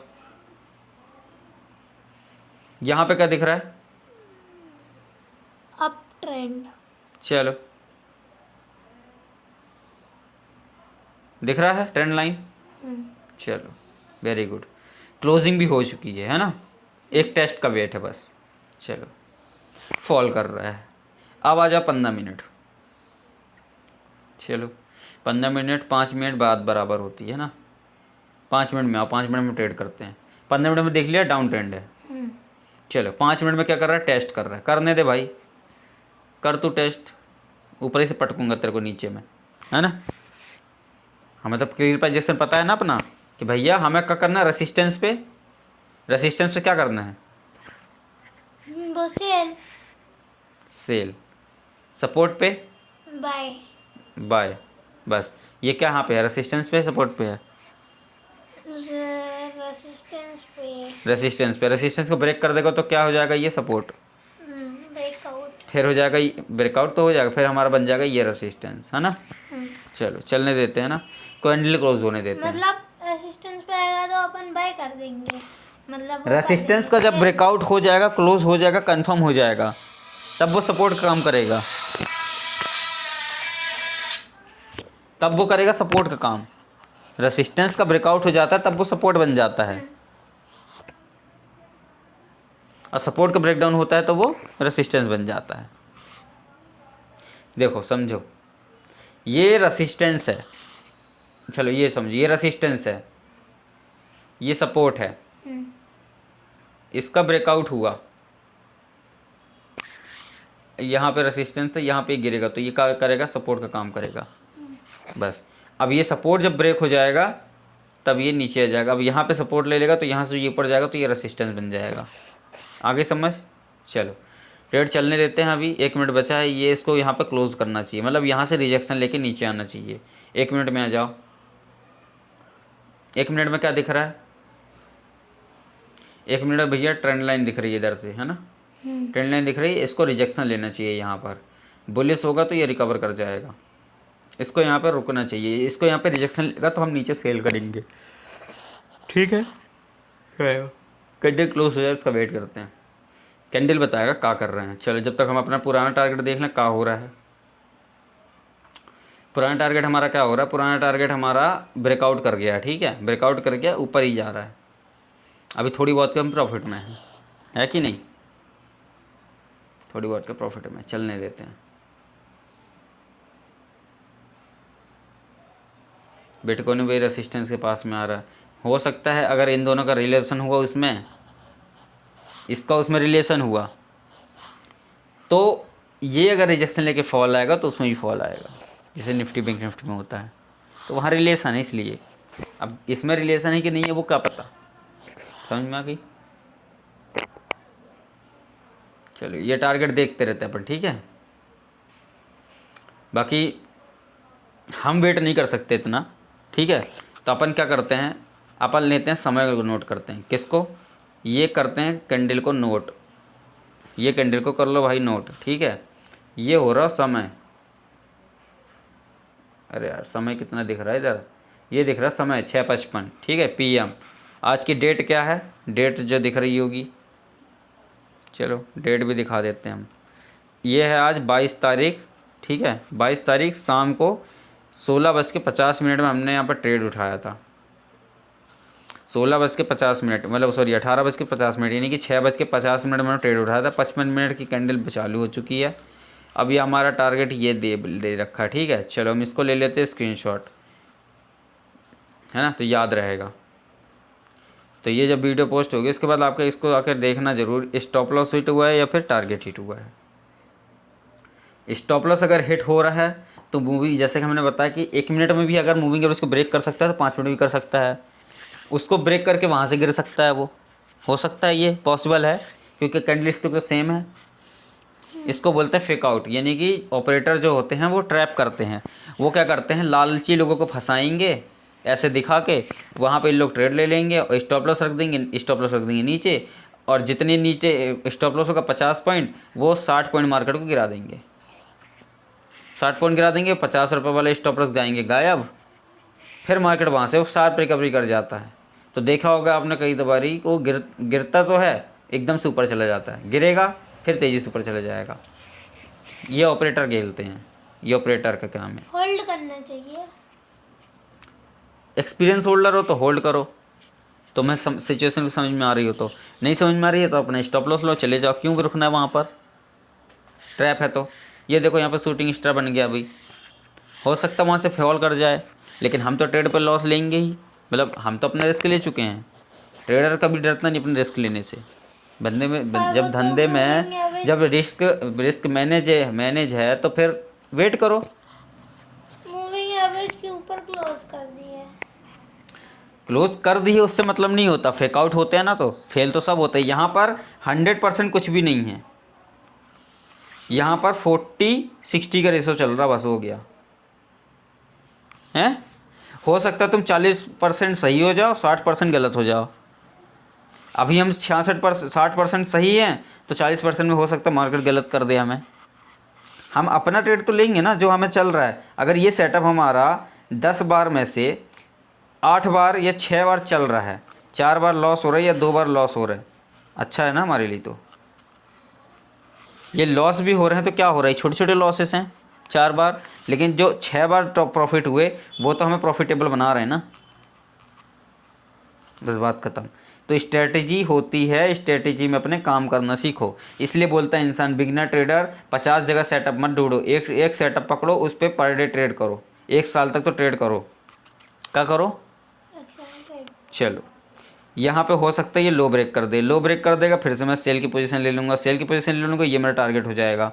यहाँ पे क्या दिख रहा है? Up trend. चलो दिख रहा है ट्रेंड लाइन। चलो वेरी गुड, क्लोजिंग भी हो चुकी है ना? एक टेस्ट का वेट है बस। चलो फॉल कर रहा है। अब आ जाओ 15 मिनट। चलो 15 मिनट 5 मिनट बाद बराबर होती है ना? 5 मिनट में आओ, 5 मिनट में ट्रेड करते हैं। 15 मिनट में देख लिया डाउन ट्रेंड है। चलो 5 मिनट में क्या कर रहा है? टेस्ट कर रहा है। करने दे भाई, कर तू टेस्ट। ऊपर ही से पटकूंगा तेरे को नीचे में, है ना? हमें तो क्लियर पोजीशन पता है ना अपना कि भैया हमें क्या करना है? रेसिस्टेंस पे क्या करना है? वो सेल। सपोर्ट पे बाय। बाय। बस ये क्या यहाँ पे है? रेसिस्टेंस पे, सपोर्ट पे है? रेसिस्टेंस को ब्रेक कर देगा तो क्या हो जाएगा? ये सपोर्ट। ब्रेकआउट। फिर हो जाएगा ब्रेकआउट, तो हो जाएगा, फिर हमारा बन जाएगा ये रेसिस्टेंस, है ना? चलो चलने देते हैं ना, कैंडल क्लोज होने देते हैं। मतलब रेसिस्टेंस पे आएगा तो अपन बाय कर देंगे, मतलब रेसिस्टेंस का जब ब्रेकआउट हो जाएगा, क्लोज हो जाएगा, कंफर्म हो जाएगा, तब वो सपोर्ट का काम करेगा, तब वो करेगा सपोर्ट का काम। रेसिस्टेंस का ब्रेकआउट हो जाता है तब वो सपोर्ट बन जाता है, और सपोर्ट का ब्रेकडाउन होता है तो वो रेसिस्टेंस बन जाता है। देखो समझो, ये रेसिस्टेंस है, चलो ये समझो, ये रेसिस्टेंस है, ये सपोर्ट है, इसका ब्रेकआउट हुआ, यहाँ पे रेसिस्टेंस है, यहाँ पे गिरेगा तो ये क्या करेगा? सपोर्ट का काम करेगा। बस अब ये सपोर्ट जब ब्रेक हो जाएगा तब ये नीचे आ जाएगा। अब यहाँ पे सपोर्ट ले लेगा तो यहाँ से ये ऊपर जाएगा तो ये रेसिस्टेंस बन जाएगा। आगे समझ? चलो ट्रेड चलने देते हैं। अभी 1 मिनट बचा है, ये इसको यहाँ पे क्लोज करना चाहिए, मतलब यहाँ से रिजेक्शन लेके नीचे आना चाहिए। 1 मिनट में आ जाओ। 1 मिनट में क्या दिख रहा है? 1 मिनट भैया ट्रेंड लाइन दिख रही है इधर से, है ना? ट्रेंड लाइन दिख रही है, इसको रिजेक्शन लेना चाहिए। यहाँ पर बुलिश होगा तो ये रिकवर कर जाएगा, इसको यहाँ पर रुकना चाहिए, इसको यहाँ पे रिजेक्शन लेगा तो हम नीचे सेल करेंगे, ठीक है? कैंडल क्लोज हो जाए इसका वेट करते हैं, कैंडल बताएगा क्या कर रहे हैं। चलो जब तक हम अपना पुराना टारगेट देख लें क्या हो रहा है। पुराना टारगेट हमारा क्या हो रहा है? पुराना टारगेट हमारा ब्रेकआउट कर गया, ठीक है? ब्रेकआउट कर गया, ऊपर ही जा रहा है। अभी थोड़ी बहुत के हम प्रॉफिट में है कि नहीं? थोड़ी बहुत के प्रॉफिट में, चलने देते हैं। बिटकॉइन भी रेसिस्टेंस के पास में आ रहा है। हो सकता है अगर इन दोनों का रिलेशन हुआ, उसमें इसका उसमें रिलेशन हुआ तो ये अगर रिजेक्शन लेके फॉल आएगा तो उसमें भी फॉल आएगा, जैसे निफ्टी बैंक निफ्टी में होता है। तो वहाँ रिलेशन है, इसलिए अब इसमें रिलेशन है कि नहीं है वो क्या पता। समझ में आ गई? चलो ये टारगेट देखते रहते हैं अपन, ठीक है? बाकी हम वेट नहीं कर सकते इतना, ठीक है? तो अपन क्या करते हैं, अपन लेते हैं समय को नोट करते हैं। किसको? ये करते हैं कैंडल को नोट, ये कैंडल को कर लो भाई नोट, ठीक है? ये हो रहा समय, अरे यार समय कितना दिख रहा है इधर, ये दिख रहा है समय 6:55, ठीक है? PM। आज की डेट क्या है? डेट जो दिख रही होगी, चलो डेट भी दिखा देते हैं हम। ये है आज 22 तारीख, ठीक है? 22 तारीख शाम को 16:50 में हमने यहाँ पर ट्रेड उठाया था। 16:50 मतलब सॉरी 18:50, यानी कि 6:50 में हमने ट्रेड उठाया था। 55 मिनट की कैंडल चालू हो चुकी है। अब ये हमारा टारगेट ये दे रखा है, ठीक है? चलो हम इसको ले लेते हैं स्क्रीनशॉट, है ना? तो याद रहेगा। तो ये जब वीडियो पोस्ट होगी इसके बाद आपका इसको आकर देखना ज़रूर, स्टॉप लॉस हिट हुआ है या फिर टारगेट हिट हुआ है। स्टॉप लॉस अगर हिट हो रहा है तो मूवी जैसे कि हमने बताया कि 1 मिनट में भी अगर मूविंग एवरेज को ब्रेक कर सकता है तो 5 मिनट भी कर सकता है, उसको ब्रेक करके वहाँ से गिर सकता है, वो हो सकता है, ये पॉसिबल है क्योंकि कैंडलस्टिक तो सेम है। इसको बोलते हैं फेक आउट, यानी कि ऑपरेटर जो होते हैं वो ट्रैप करते हैं। वो क्या करते हैं, लालची लोगों को फंसाएंगे ऐसे दिखा के, वहाँ पे लोग ट्रेड ले लेंगे और स्टॉप लॉस रख देंगे नीचे, और जितने नीचे स्टॉप लॉस होगा 50 पॉइंट, वो 60 पॉइंट मार्केट को गिरा देंगे, 60 पॉइंट गिरा देंगे, 50 रुपये वाले स्टॉप लॉस जाएंगे गायब, फिर मार्केट वहाँ से वो शार्प रिकवरी कर जाता है। तो देखा होगा आपने कई दबारी वो गिरता तो है, एकदम से ऊपर चला जाता है, गिरेगा फिर तेज़ी से ऊपर चला जाएगा। ये ऑपरेटर खेलते हैं, ये ऑपरेटर का काम है। होल्ड करना चाहिए। एक्सपीरियंस होल्डर हो तो होल्ड करो, तो मैं सिचुएशन समझ में आ रही हो, तो नहीं समझ में आ रही है तो अपने स्टॉप लॉस लो, चले जाओ, क्यों रुकना है वहाँ पर, ट्रैप है तो। ये देखो यहाँ पर शूटिंग स्टार बन गया अभी, हो सकता है वहाँ से फॉल कर जाए, लेकिन हम तो ट्रेड पर लॉस लेंगे ही, मतलब हम तो अपना रिस्क ले चुके हैं। ट्रेडर कभी डरता नहीं अपने रिस्क लेने से। बंदे में जब धंधे में जब रिस्क मैनेज है तो फिर वेट करो। मूविंग एवरेज के ऊपर क्लोज कर दिए, क्लोज कर दी है उससे मतलब नहीं होता, फेक आउट होते हैं ना तो फेल तो सब होते हैं। यहाँ पर 100% कुछ भी नहीं है, यहाँ पर 40-60 का रेशो चल रहा, बस हो गया है। हो सकता है तुम 40% सही हो जाओ, 60% गलत हो जाओ। अभी हम 60% सही हैं तो 40% में हो सकता है मार्केट गलत कर दे हमें। हम अपना ट्रेड तो लेंगे ना जो हमें चल रहा है। अगर ये सेटअप हमारा 10 बार में से 8 बार या 6 बार चल रहा है, 4 बार लॉस हो रहा है या 2 बार लॉस हो रहा है, अच्छा है ना हमारे लिए। तो ये लॉस भी हो रहे हैं तो क्या हो रहा है, छोटे छोटे लॉसेस हैं 4 बार, लेकिन जो 6 बार प्रॉफिट हुए वो तो हमें प्रॉफिटेबल बना रहे हैं ना, बस बात खत्म। तो स्ट्रेटजी होती है, स्ट्रेटजी में अपने काम करना सीखो। इसलिए बोलता है इंसान बिगिनर ट्रेडर 50 जगह सेटअप मत ढूंढो, एक सेटअप पकड़ो, उस पर पर डे ट्रेड करो, 1 साल तक तो ट्रेड करो। क्या करो, चलो यहाँ पे हो सकता है ये लो ब्रेक कर दे, लो ब्रेक कर देगा फिर से मैं सेल की पोजीशन ले लूँगा, सेल की पोजीशन ले लूँगा, ये मेरा टारगेट हो जाएगा,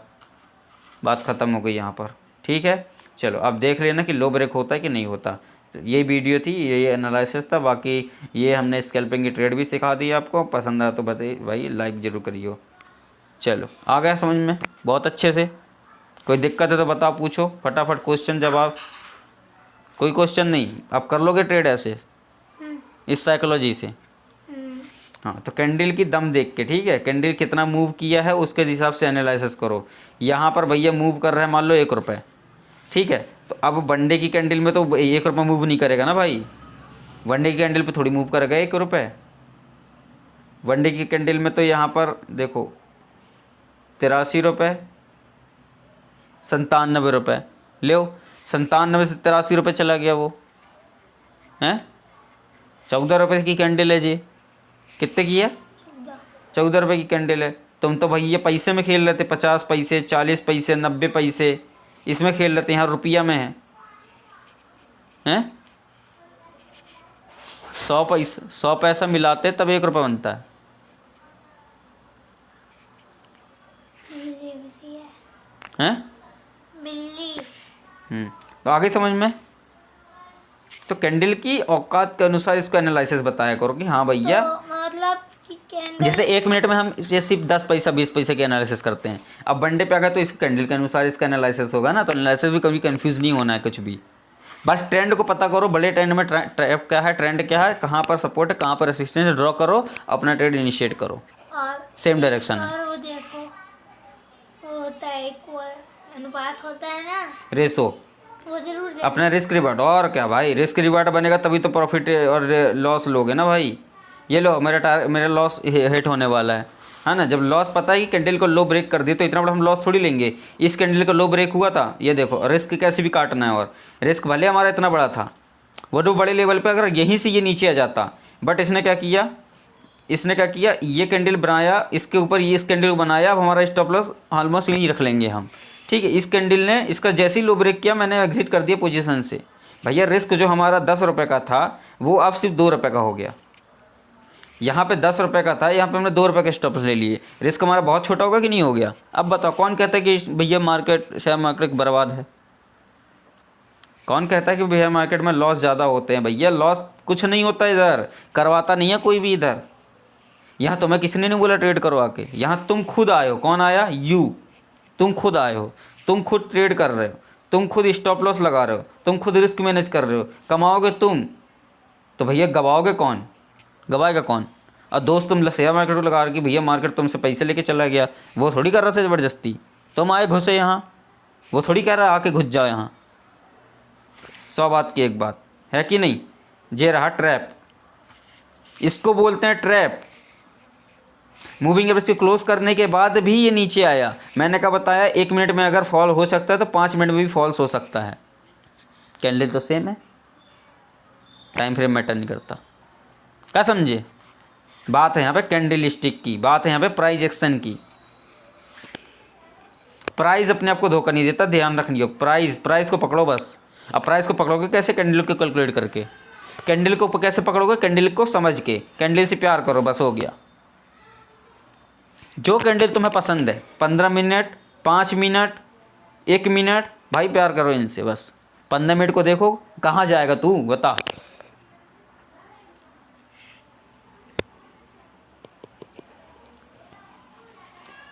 बात ख़त्म हो गई यहाँ पर। ठीक है, चलो अब देख लेना कि लो ब्रेक होता है कि नहीं होता। ये वीडियो थी, ये एनालिसिस था, बाकी ये हमने स्कैल्पिंग की ट्रेड भी सिखा दी आपको। पसंद आया तो बताइए भाई, लाइक ज़रूर करियो। चलो आ गया समझ में बहुत अच्छे से। कोई दिक्कत है तो बताओ, पूछो फटाफट क्वेश्चन जवाब। कोई क्वेश्चन नहीं, आप कर लोगे ट्रेड ऐसे इस साइकोलॉजी से। हाँ, तो कैंडल की दम देख के, ठीक है, कैंडल कितना मूव किया है उसके हिसाब से एनालिसिस करो। यहाँ पर भैया मूव कर रहा है मान लो 1 रुपये, ठीक है, तो अब वनडे की कैंडल में तो 1 रुपये मूव नहीं करेगा ना भाई, वनडे की कैंडल पे थोड़ी मूव करेगा 1 रुपये। वनडे की कैंडल में तो यहाँ पर देखो 83 रुपये, 97 रुपये, लो 97 से 83 रुपये चला गया, वो हैं 14 रुपये की कैंडल है जी। कितने की है, 14 रुपये की कैंडल है। तुम तो भैया पैसे में खेल रहे थे, 50 पैसे, 40 पैसे, 90 पैसे, इसमें खेल रहे थे, यहाँ रुपया में है, हैं 100 पैसा मिलाते तब 1 रुपये बनता है। हैं तो आगे समझ में। तो कैंडल की औकात के अनुसार इसको एनालिसिस बताया करो कि हाँ भैया, तो मतलब कि कैंडल जैसे 1 मिनट में हम ये सिर्फ 10 पैसा 20 पैसे के एनालिसिस करते हैं, अब वनडे पे आ गए तो इस कैंडल के अनुसार इसका एनालिसिस होगा ना। तो एनालिसिस भी कभी कंफ्यूज नहीं होना है कुछ भी, बस ट्रेंड को पता करो, बड़े ट्रेंड में ट्रैप क्या है, ट्रेंड क्या है, कहाँ पर सपोर्ट है, कहाँ पर रेसिस्टेंस, ड्रॉ करो, अपना ट्रेड इनिशिएट करो, और सेम डायरेक्शन है। और वो देखो, वो होता है एक वो अनुपात होता है ना, रेसो, वो जरूर देखो। अपना रिस्क रिवार्ड, और क्या भाई, रिस्क रिवार्ड बनेगा तभी तो प्रॉफिट और लॉस लोगे ना भाई। ये लो मेरा लॉस हिट होने वाला है ना। जब लॉस पता है कि कैंडल को लो ब्रेक कर दी तो इतना बड़ा हम लॉस थोड़ी लेंगे। इस कैंडल का लो ब्रेक हुआ था, ये देखो रिस्क कैसे भी काटना है, और रिस्क भले हमारा इतना बड़ा था, वो तो बड़े लेवल पे अगर यहीं से ये नीचे आ जाता, बट इसने क्या किया, ये कैंडल बनाया, इसके ऊपर ये इस कैंडल को बनाया, अब हमारा स्टॉप लॉस ऑलमोस्ट यहीं रख लेंगे हम, ठीक है। इस कैंडल ने इसका जैसे ही लो ब्रेक किया मैंने एग्जिट कर दिया पोजीशन से। भैया रिस्क जो हमारा 10 रुपये का था वो अब सिर्फ 2 रुपये का हो गया। यहाँ पे 10 रुपये का था, यहाँ पे हमने 2 रुपये के स्टॉप्स ले लिए, रिस्क हमारा बहुत छोटा होगा कि नहीं हो गया। अब बताओ कौन कहता है कि भैया शेयर मार्केट बर्बाद है, कौन कहता है कि भैया मार्केट में लॉस ज़्यादा होते हैं? भैया लॉस कुछ नहीं होता इधर, करवाता नहीं है कोई भी इधर। यहाँ तुम्हें किसी ने नहीं बोला ट्रेड करो आके, यहाँ तुम खुद आए हो। कौन आया? यू। तुम खुद आए हो, तुम खुद ट्रेड कर रहे हो, तुम खुद स्टॉप लॉस लगा रहे हो, तुम खुद रिस्क मैनेज कर रहे हो, कमाओगे तुम तो भैया गवाओगे कौन? गवाएगा कौन? और दोस्त तुम शेयर मार्केट को लगा के भैया मार्केट तुमसे पैसे लेके चला गया, वो थोड़ी कर रहा था ज़बरदस्ती, तुम आए घुसे यहाँ, वो थोड़ी कह रहा आके घुस जाओ यहाँ। 100 बात की एक बात है कि नहीं? ये रहा ट्रैप, इसको बोलते हैं ट्रैप। मूविंग एवरेज को क्लोज करने के बाद भी ये नीचे आया, मैंने क्या बताया? 1 मिनट में अगर फॉल हो सकता है तो 5 मिनट में भी फॉल्स हो सकता है। कैंडल तो सेम है, टाइम फ्रेम मैटर नहीं करता। क्या समझे? बात है यहाँ पे कैंडल स्टिक की, बात है यहाँ पे प्राइस एक्शन की। प्राइस अपने आप को धोखा नहीं देता, ध्यान रखनी हो। प्राइस को पकड़ो बस। अब प्राइस को पकड़ोगे कैसे? कैंडल को कैलकुलेट करके। कैंडल को कैसे पकड़ोगे? कैंडल को समझ के, कैंडल से प्यार करो, बस हो गया। जो कैंडल तुम्हें पसंद है, 15 मिनट, 5 मिनट, 1 मिनट, भाई प्यार करो इनसे बस। 15 मिनट को देखो, कहाँ जाएगा तू बता।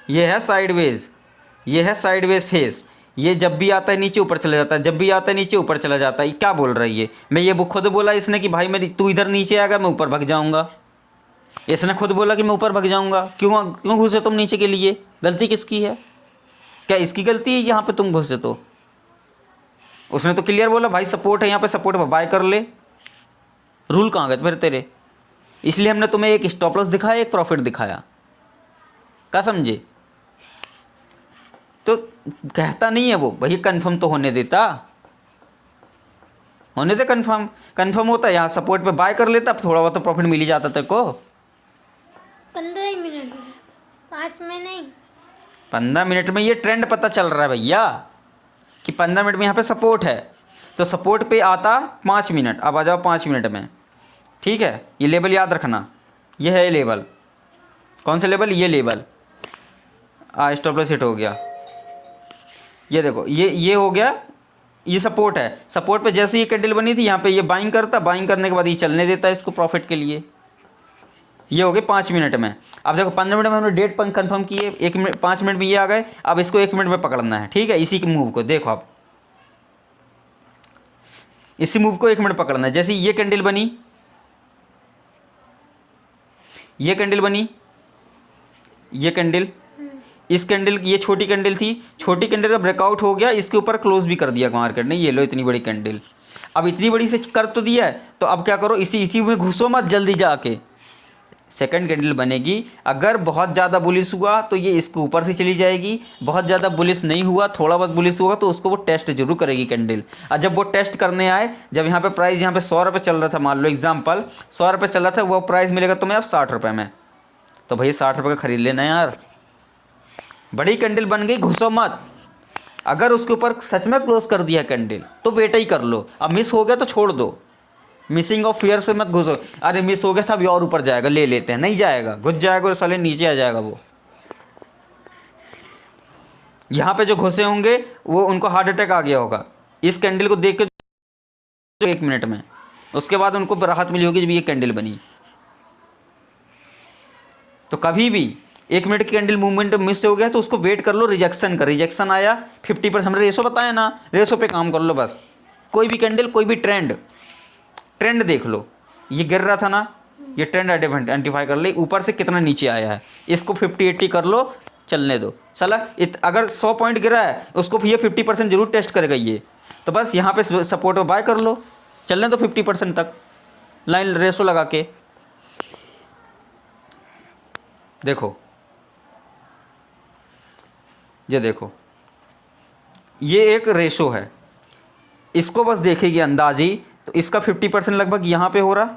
ये है साइडवेज, ये है साइडवेज फेस। ये जब भी आता है नीचे ऊपर चला जाता है, जब भी आता है नीचे ऊपर चला जाता है। क्या बोल रही है? मैं ये बुक खुद बोला इसने कि भाई मेरी तू इधर नीचे आएगा मैं ऊपर भाग जाऊंगा। इसने खुद बोला कि मैं ऊपर भाग जाऊंगा। क्यों क्यों घुसे तुम नीचे के लिए? गलती किसकी है? क्या इसकी गलती है यहाँ पे तुम घुसे? तो उसने तो क्लियर बोला भाई सपोर्ट है यहाँ पे, सपोर्ट पर बाय कर ले। रूल कहाँ गए फिर तेरे? इसलिए हमने तुम्हें एक स्टॉप लॉस दिखाया, एक प्रॉफिट दिखाया। क्या समझे? तो कहता नहीं है वो भाई कंफर्म तो होने देता, होने दे कंफर्म। कंफर्म होता है यहाँ सपोर्ट पे बाय कर लेता, थोड़ा बहुत तो प्रॉफिट मिल ही जाता तेरे को। 15 मिनट में, 5 में नहीं। 15 मिनट में ये ट्रेंड पता चल रहा है भैया कि 15 मिनट में यहाँ पे सपोर्ट है, तो सपोर्ट पे आता 5 मिनट। अब आ जाओ 5 मिनट में, ठीक है? ये लेवल याद रखना, ये है लेवल। कौन सा लेवल? ये लेवल। स्टॉप लॉस हिट हो गया, ये देखो, ये हो गया, ये सपोर्ट है। सपोर्ट पे जैसे ये कैंडल बनी थी यहाँ पे ये बाइंग करता, बाइंग करने के बाद ये चलने देता है इसको प्रॉफिट के लिए। ये हो गए 5 मिनट में। अब देखो 15 मिनट में हमने डेट कंफर्म की है, 1 मिनट 5 मिनट में ये आ गए। अब इसको 1 मिनट में पकड़ना है, ठीक है? इसी के मूव को देखो, आप इसी मूव को 1 मिनट पकड़ना है। जैसे ये कैंडल बनी, ये कैंडल बनी, ये कैंडल, इस कैंडल, ये छोटी कैंडल थी, छोटी कैंडल का ब्रेकआउट हो गया, इसके ऊपर क्लोज भी कर दिया मार्केट ने। ये लो इतनी बड़ी कैंडल, अब इतनी बड़ी से कर तो दिया है, तो अब क्या करो? इसी में घुसो मत जल्दी जाके। सेकंड कैंडल बनेगी, अगर बहुत ज़्यादा बुलिश हुआ तो ये इसके ऊपर से चली जाएगी, बहुत ज़्यादा बुलिश नहीं हुआ, थोड़ा बहुत बुलिश हुआ तो उसको वो टेस्ट जरूर करेगी कैंडल। और जब वो टेस्ट करने आए, जब यहाँ पे प्राइस यहाँ पे 100 रुपये चल रहा था, मान लो एग्जाम्पल 100 रुपये चल रहा था, वो प्राइस मिलेगा तुम्हें अब 60 रुपये में, तो भैया 60 रुपये का खरीद लेना यार। बड़ी कैंडल बन गई, घुसो मत। अगर उसके ऊपर सच में क्लोज कर दिया कैंडल तो बेटा ही कर लो, अब मिस हो गया तो छोड़ दो। मिसिंग ऑफ फियर से मत घुसो, अरे मिस हो गया था अभी और ऊपर जाएगा, ले लेते हैं। नहीं जाएगा, घुस जाएगा और साले नीचे आ जाएगा वो। यहाँ पे जो घुसे होंगे वो उनको हार्ट अटैक आ गया होगा इस कैंडल को देख के 1 मिनट में, उसके बाद उनको राहत मिली होगी जब ये कैंडल बनी। तो कभी भी 1 मिनट की कैंडल मूवमेंट मिस हो गया तो उसको वेट कर लो रिजेक्शन का। रिजेक्शन आया 50%, हमने रेशो बताया ना, रेशो पे काम कर लो बस। कोई भी कैंडल, कोई भी ट्रेंड देख लो, ये गिर रहा था ना, ये ट्रेंड आइडेंटिफाई कर ले, ऊपर से कितना नीचे आया है, इसको 50-80 कर लो, चलने दो। साला अगर 100 पॉइंट गिरा है उसको ये 50% जरूर टेस्ट करेगा ये, तो बस यहाँ पे सपोर्ट बाय कर लो, चलने दो 50% तक लाइन रेशो लगा के। देखो ये देखो, ये एक रेशो है, इसको बस देखेगी अंदाजी तो इसका 50% लगभग यहाँ पे हो रहा।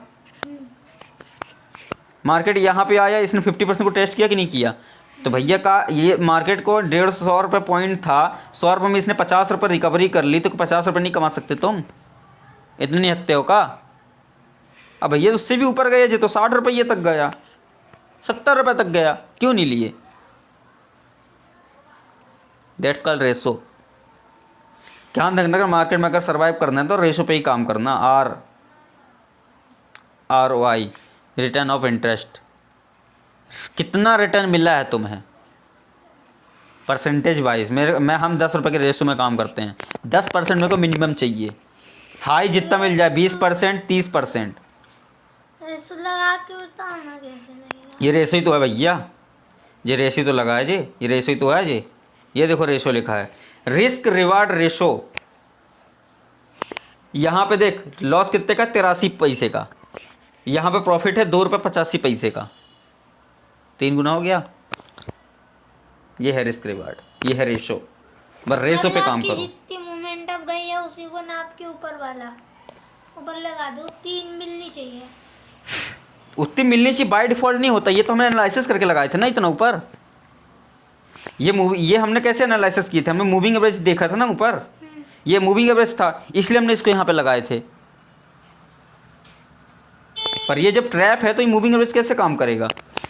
मार्केट यहाँ पे आया, इसने 50% को टेस्ट किया कि नहीं किया? तो भैया का ये मार्केट को 150 रुपये पॉइंट था, 100 रुपये में इसने 50 रुपये रिकवरी कर ली, तो 50 रुपये नहीं कमा सकते तुम? इतने नहीं हत्ते हो का? अब भैया उससे भी ऊपर गया जी, तो 60 रुपये तक गया, 70 रुपये तक गया, क्यों नहीं लिए? That's called ratio. ध्यान रखना, अगर मार्केट में अगर सर्वाइव करना है तो रेशो पे ही काम करना। ROI, रिटर्न ऑफ इंटरेस्ट, कितना रिटर्न मिला है तुम्हें परसेंटेज वाइज। हम 10 रुपये के रेशो में काम करते हैं, 10% मेरे को मिनिमम चाहिए। हाई जितना मिल जाए 20%, 30%। रेसो लगा के बताओ ना कैसे लगेगा। ये रेशो ही तो है भैया, ये रेशो तो लगा है जी, ये रेशो ही तो है जी। ये देखो रेशो लिखा है, रिस्क रिवार्ड रेशो। यहाँ पे देख लॉस कितने का, 83 पैसे का। यहाँ पे प्रॉफिट है 2 रुपये 85 पैसे का, 3 गुना हो गया। ये है रिस्क रिवार्ड, ये है रेशो। बस रेशो पे काम करो। जितनी मूवमेंट अब गई है उसी को नाप के ऊपर वाला ऊपर लगा दो, 3 मिलनी चाहिए। उतनी मिलनी चाहिए बाय डिफॉल्ट नहीं होता, ये तो हमने एनालिसिस करके लगाए थे ना इतना ऊपर। ये हमने कैसे एनालिसिस किए थे, हमने मूविंग एवरेज देखा था ना ऊपर, ये मूविंग एवरेज था इसलिए हमने इसको यहाँ पे लगाए थे। पर ये जब ट्रैप है तो ये मूविंग एवरेज कैसे काम करेगा,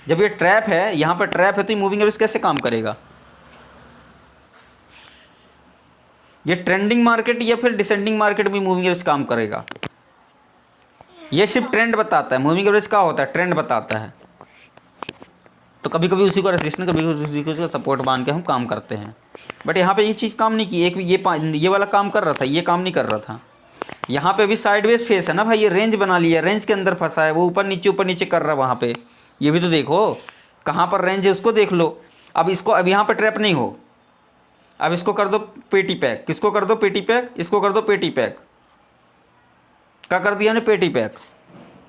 जब ये ट्रैप है, यहाँ पर ट्रैप है तो ये मूविंग एवरेज कैसे काम करेगा। ये ट्रेंडिंग मार्केट या फिर डिसेंडिंग मार्केट में मूविंग एवरेज काम करेगा। ये सिर्फ ट्रेंड बताता है, मूविंग एवरेज क्या होता है, ट्रेंड बताता है। तो कभी कभी उसी को रेजिस्टेंस, कभी उसी को सपोर्ट मान के हम काम करते हैं। बट यहाँ पे ये चीज़ काम नहीं की, ये वाला काम कर रहा था, ये काम नहीं कर रहा था। यहाँ पे भी साइडवेज फेस है ना भाई, ये रेंज बना लिया, रेंज के अंदर फंसा है, वो ऊपर नीचे कर रहा है वहाँ पे। ये भी तो देखो कहाँ पर रेंज है, उसको देख लो। अब यहाँ पर ट्रैप नहीं हो, अब इसको कर दो पेटी पैक, किसको कर दो पेटी पैक, इसको कर दो पेटी पैक। क्या कर दिया ने, पेटी पैक।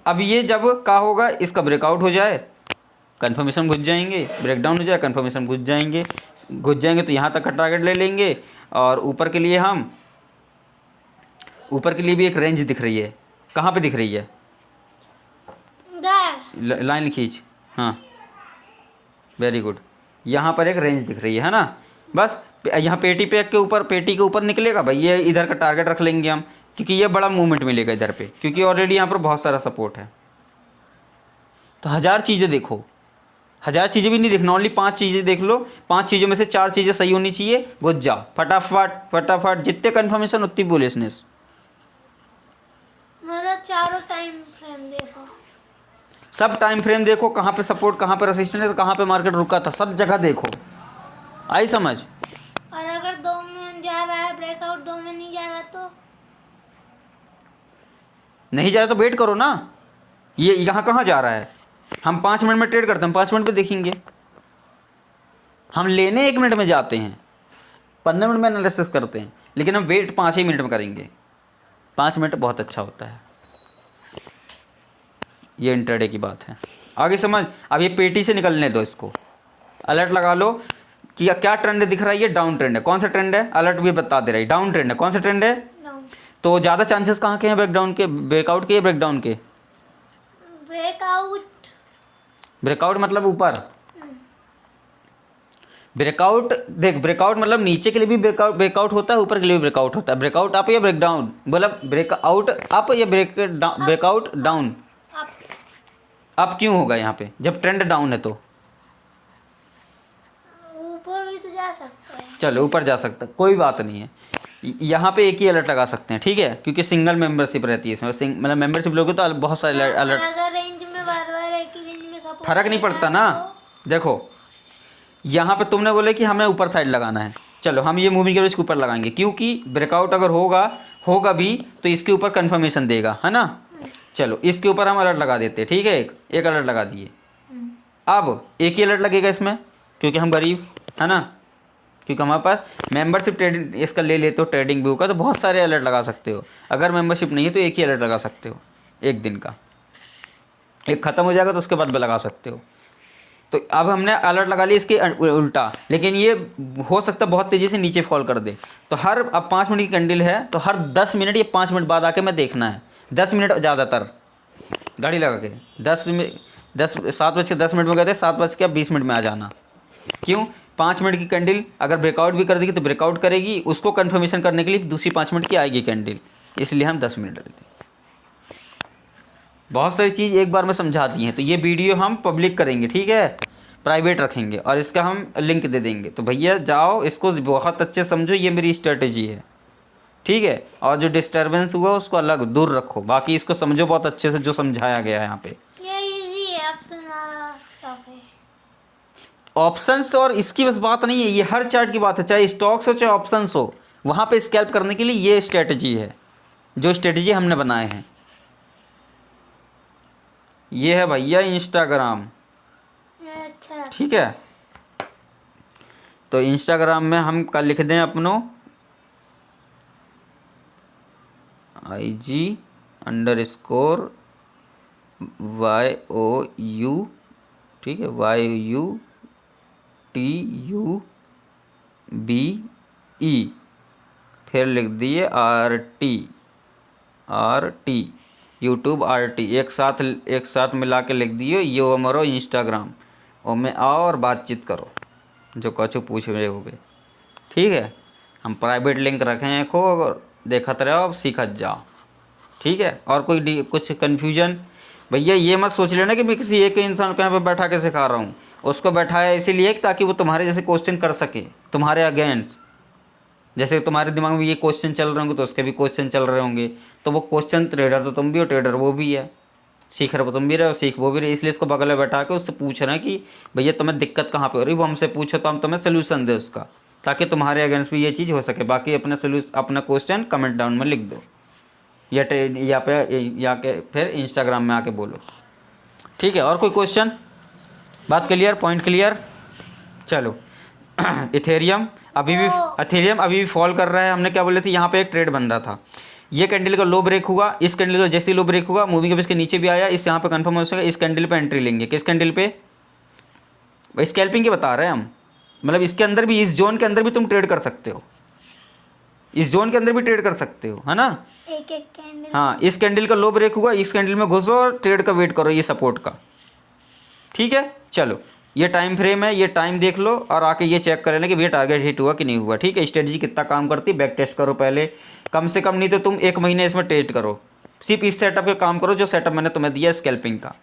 अब ये जब क्या होगा, इसका ब्रेकआउट हो जाए कंफर्मेशन घुस जाएंगे, ब्रेकडाउन हो जाए कंफर्मेशन घुस जाएंगे तो यहाँ तक का टारगेट ले लेंगे। और ऊपर के लिए भी एक रेंज दिख रही है, कहाँ पे दिख रही है, लाइन खींच, हाँ वेरी गुड। यहाँ पर एक रेंज दिख रही है ना, बस यहाँ पेटी के ऊपर निकलेगा भाई, ये इधर का टारगेट रख लेंगे हम, क्योंकि ये बड़ा मूवमेंट मिलेगा इधर पे, क्योंकि ऑलरेडी यहाँ पर बहुत सारा सपोर्ट है। तो 1000 चीज़ें देखो, 1000 चीज़ें भी नहीं देखना, ओनली 5 चीज़ें देख लो, 5 चीज़ों में से 4 चीज़ें सही होनी चाहिए, घुस जाओ फटाफट, जितने कन्फर्मेशन उतनी बुलिशनेस। मतलब चारों टाइम फ्रेम देखो, सब टाइम फ्रेम देखो, कहाँ पे सपोर्ट, कहाँ पे रेजिस्टेंस है, कहाँ पे मार्केट रुका था, सब जगह देखो। आई समझ। और अगर 2 में जा रहा है ब्रेकआउट, 2 में नहीं जा रहा तो वेट करो ना। ये यहाँ कहाँ जा रहा है, हम 5 मिनट में ट्रेड करते हैं, 5 मिनट में देखेंगे। हम लेने 1 मिनट में जाते हैं, 15 मिनट में एनालिसिस करते हैं, लेकिन हम वेट 5 ही मिनट में करेंगे। 5 मिनट बहुत अच्छा होता है। ये इंट्राडे की बात है, आगे समझ। अब ये पेटी से निकलने दो, इसको अलर्ट लगा लो कि क्या ट्रेंड दिख रहा है, ये डाउन ट्रेंड है। कौन सा ट्रेंड है, अलर्ट भी बता दे रहा है, डाउन ट्रेंड है। कौन सा ट्रेंड है, तो ज़्यादा चांसेस कहाँ के हैं, ब्रेकआउट के या ब्रेकडाउन के। ब्रेकआउट मतलब ऊपर, ब्रेकआउट देख, ब्रेकआउट मतलब नीचे के लिए भी ब्रेकआउट होता है, ऊपर के लिए भी ब्रेकआउट होता है। ब्रेकआउट अप या ब्रेकडाउन, मतलब ब्रेकआउट अप या ब्रेकआउट डाउन। अप क्यों होगा यहाँ पे, जब ट्रेंड डाउन है तो ऊपर भी तो जा सकता है। चलो ऊपर जा सकता है, कोई बात नहीं है। यहाँ पे एक ही अलर्ट लगा सकते हैं, ठीक है, क्योंकि सिंगल मेंबरशिप रहती है इसमें। मतलब मेंबरशिप लोगे तो बहुत सारे अलर्ट, अगर रेंज में बार-बार एक ही रेंज में सपोर्ट फर्क नहीं पड़ता ना। देखो यहाँ पे तुमने बोले कि हमें ऊपर साइड लगाना है, चलो हम ये मूविंग एवरेज के ऊपर लगाएंगे, क्योंकि ब्रेकआउट अगर होगा भी तो इसके ऊपर कंफर्मेशन देगा, है ना। चलो इसके ऊपर हम अलर्ट लगा देते हैं, ठीक है, एक अलर्ट लगा दिए। अब एक ही अलर्ट लगेगा इसमें, क्योंकि हम गरीब है ना, क्योंकि हमारे पास मेंबरशिप ट्रेडिंग इसका ले लेते हो, ट्रेडिंग व्यू का, तो बहुत सारे अलर्ट लगा सकते हो। अगर मेंबरशिप नहीं है तो एक ही अलर्ट लगा सकते हो, एक दिन का, एक ख़त्म हो जाएगा तो उसके बाद भी लगा सकते हो। तो अब हमने अलर्ट लगा लिया इसके उल्टा, लेकिन ये हो सकता है बहुत तेज़ी से नीचे फॉल कर दे। तो अब 5 मिनट की कैंडल है, तो हर 10 मिनट या 5 मिनट बाद आके मैं देखना है, 10 मिनट ज़्यादातर गाड़ी लगा के 7:10 में गए थे, 7:20 में आ जाना। क्यों, 5 मिनट की कैंडल अगर ब्रेकआउट भी कर देगी तो ब्रेकआउट करेगी, उसको कंफर्मेशन करने के लिए दूसरी 5 मिनट की आएगी कैंडल, इसलिए हम 10 मिनट डालते हैं। बहुत सारी चीज़ एक बार में समझा दी हैं। तो ये वीडियो हम पब्लिक करेंगे, ठीक है, प्राइवेट रखेंगे और इसका हम लिंक दे देंगे। तो भैया जाओ, इसको बहुत अच्छे समझो, ये मेरी स्ट्रेटजी है। ठीक है, और जो डिस्टरबेंस हुआ उसको अलग दूर रखो। बाकी इसको समझो बहुत अच्छे से जो समझाया गया है यहाँ पे। ये इजी है, ऑप्शन वाला टफ है। ऑप्शंस और इसकी बस बात नहीं है, ये हर चार्ट की बात है, चाहे स्टॉक्स हो चाहे ऑप्शंस हो, वहाँ पे स्कैल्प करने के लिए ये स्ट्रेटजी है, जो स्ट्रेटजी हमने बनाए हैं। ये है भैया इंस्टाग्राम, अच्छा ठीक है। तो इंस्टाग्राम में हम कल लिख दें अपनो IG_YOU, ठीक है, YUTUBE, फिर लिख दिए RT, यूट्यूब RT, एक साथ मिला के लिख दिए यो हमारो इंस्टाग्राम। और में आओ और बातचीत करो, जो कुछ पूछ रहे हो बे, ठीक है। हम प्राइवेट लिंक रखे हैं, को देखत रहो, सीखत जाओ, ठीक है। और कोई कुछ कन्फ्यूजन भैया ये मत सोच लेना कि मैं किसी एक इंसान को यहाँ पे बैठा के सिखा रहा हूँ। उसको बैठाया इसीलिए ताकि वो तुम्हारे जैसे क्वेश्चन कर सके, तुम्हारे अगेंस्ट। जैसे तुम्हारे दिमाग में ये क्वेश्चन चल रहे होंगे तो उसके भी क्वेश्चन चल रहे होंगे, तो वो क्वेश्चन ट्रेडर तो तुम भी हो, ट्रेडर वो भी है, सीख रहे हो तुम भी रहे हो, सीख वो भी रहे। इसलिए इसको बगल में बैठा के उससे पूछ रहे हैं कि भैया तुम्हें दिक्कत कहाँ पे हो रही, वो हमसे पूछो तो हम तुम्हें सोल्यूशन दे उसका, ताकि तुम्हारे अगेंस्ट भी ये चीज़ हो सके। बाकी अपना क्वेश्चन कमेंट डाउन में लिख दो, या के फिर इंस्टाग्राम में आके बोलो, ठीक है। और कोई क्वेश्चन? बात क्लियर, पॉइंट क्लियर? चलो इथेरियम अभी भी फॉल कर रहा है। हमने क्या बोले थे, यहाँ पे एक ट्रेड बन रहा था, ये कैंडल का लो ब्रेक हुआ, इस कैंडल का जैसे लो ब्रेक हुआ मूविंग एवरेज के नीचे भी आया, इस यहाँ पे कंफर्म हो सकेगा, इस कैंडल पे एंट्री लेंगे। किस कैंडल पे? स्कैल्पिंग की बता रहे हैं हम, मतलब इसके अंदर भी, इस जोन के अंदर भी तुम ट्रेड कर सकते हो, इस जोन के अंदर भी ट्रेड कर सकते हो, है ना। एक कैंडल, हाँ, इस कैंडल का लो ब्रेक हुआ, इस कैंडल में घुसो और ट्रेड का वेट करो, ये सपोर्ट का, ठीक है। चलो ये टाइम फ्रेम है, ये टाइम देख लो और आके ये चेक कर लेना कि भैया टारगेट हिट हुआ कि नहीं हुआ, ठीक है। स्ट्रेटजी कितना काम करती है, बैक टेस्ट करो पहले, कम से कम नहीं तो तुम 1 महीने इसमें टेस्ट करो, सिर्फ इस सेटअप पे काम करो जो सेटअप मैंने तुम्हें दिया स्कैल्पिंग का।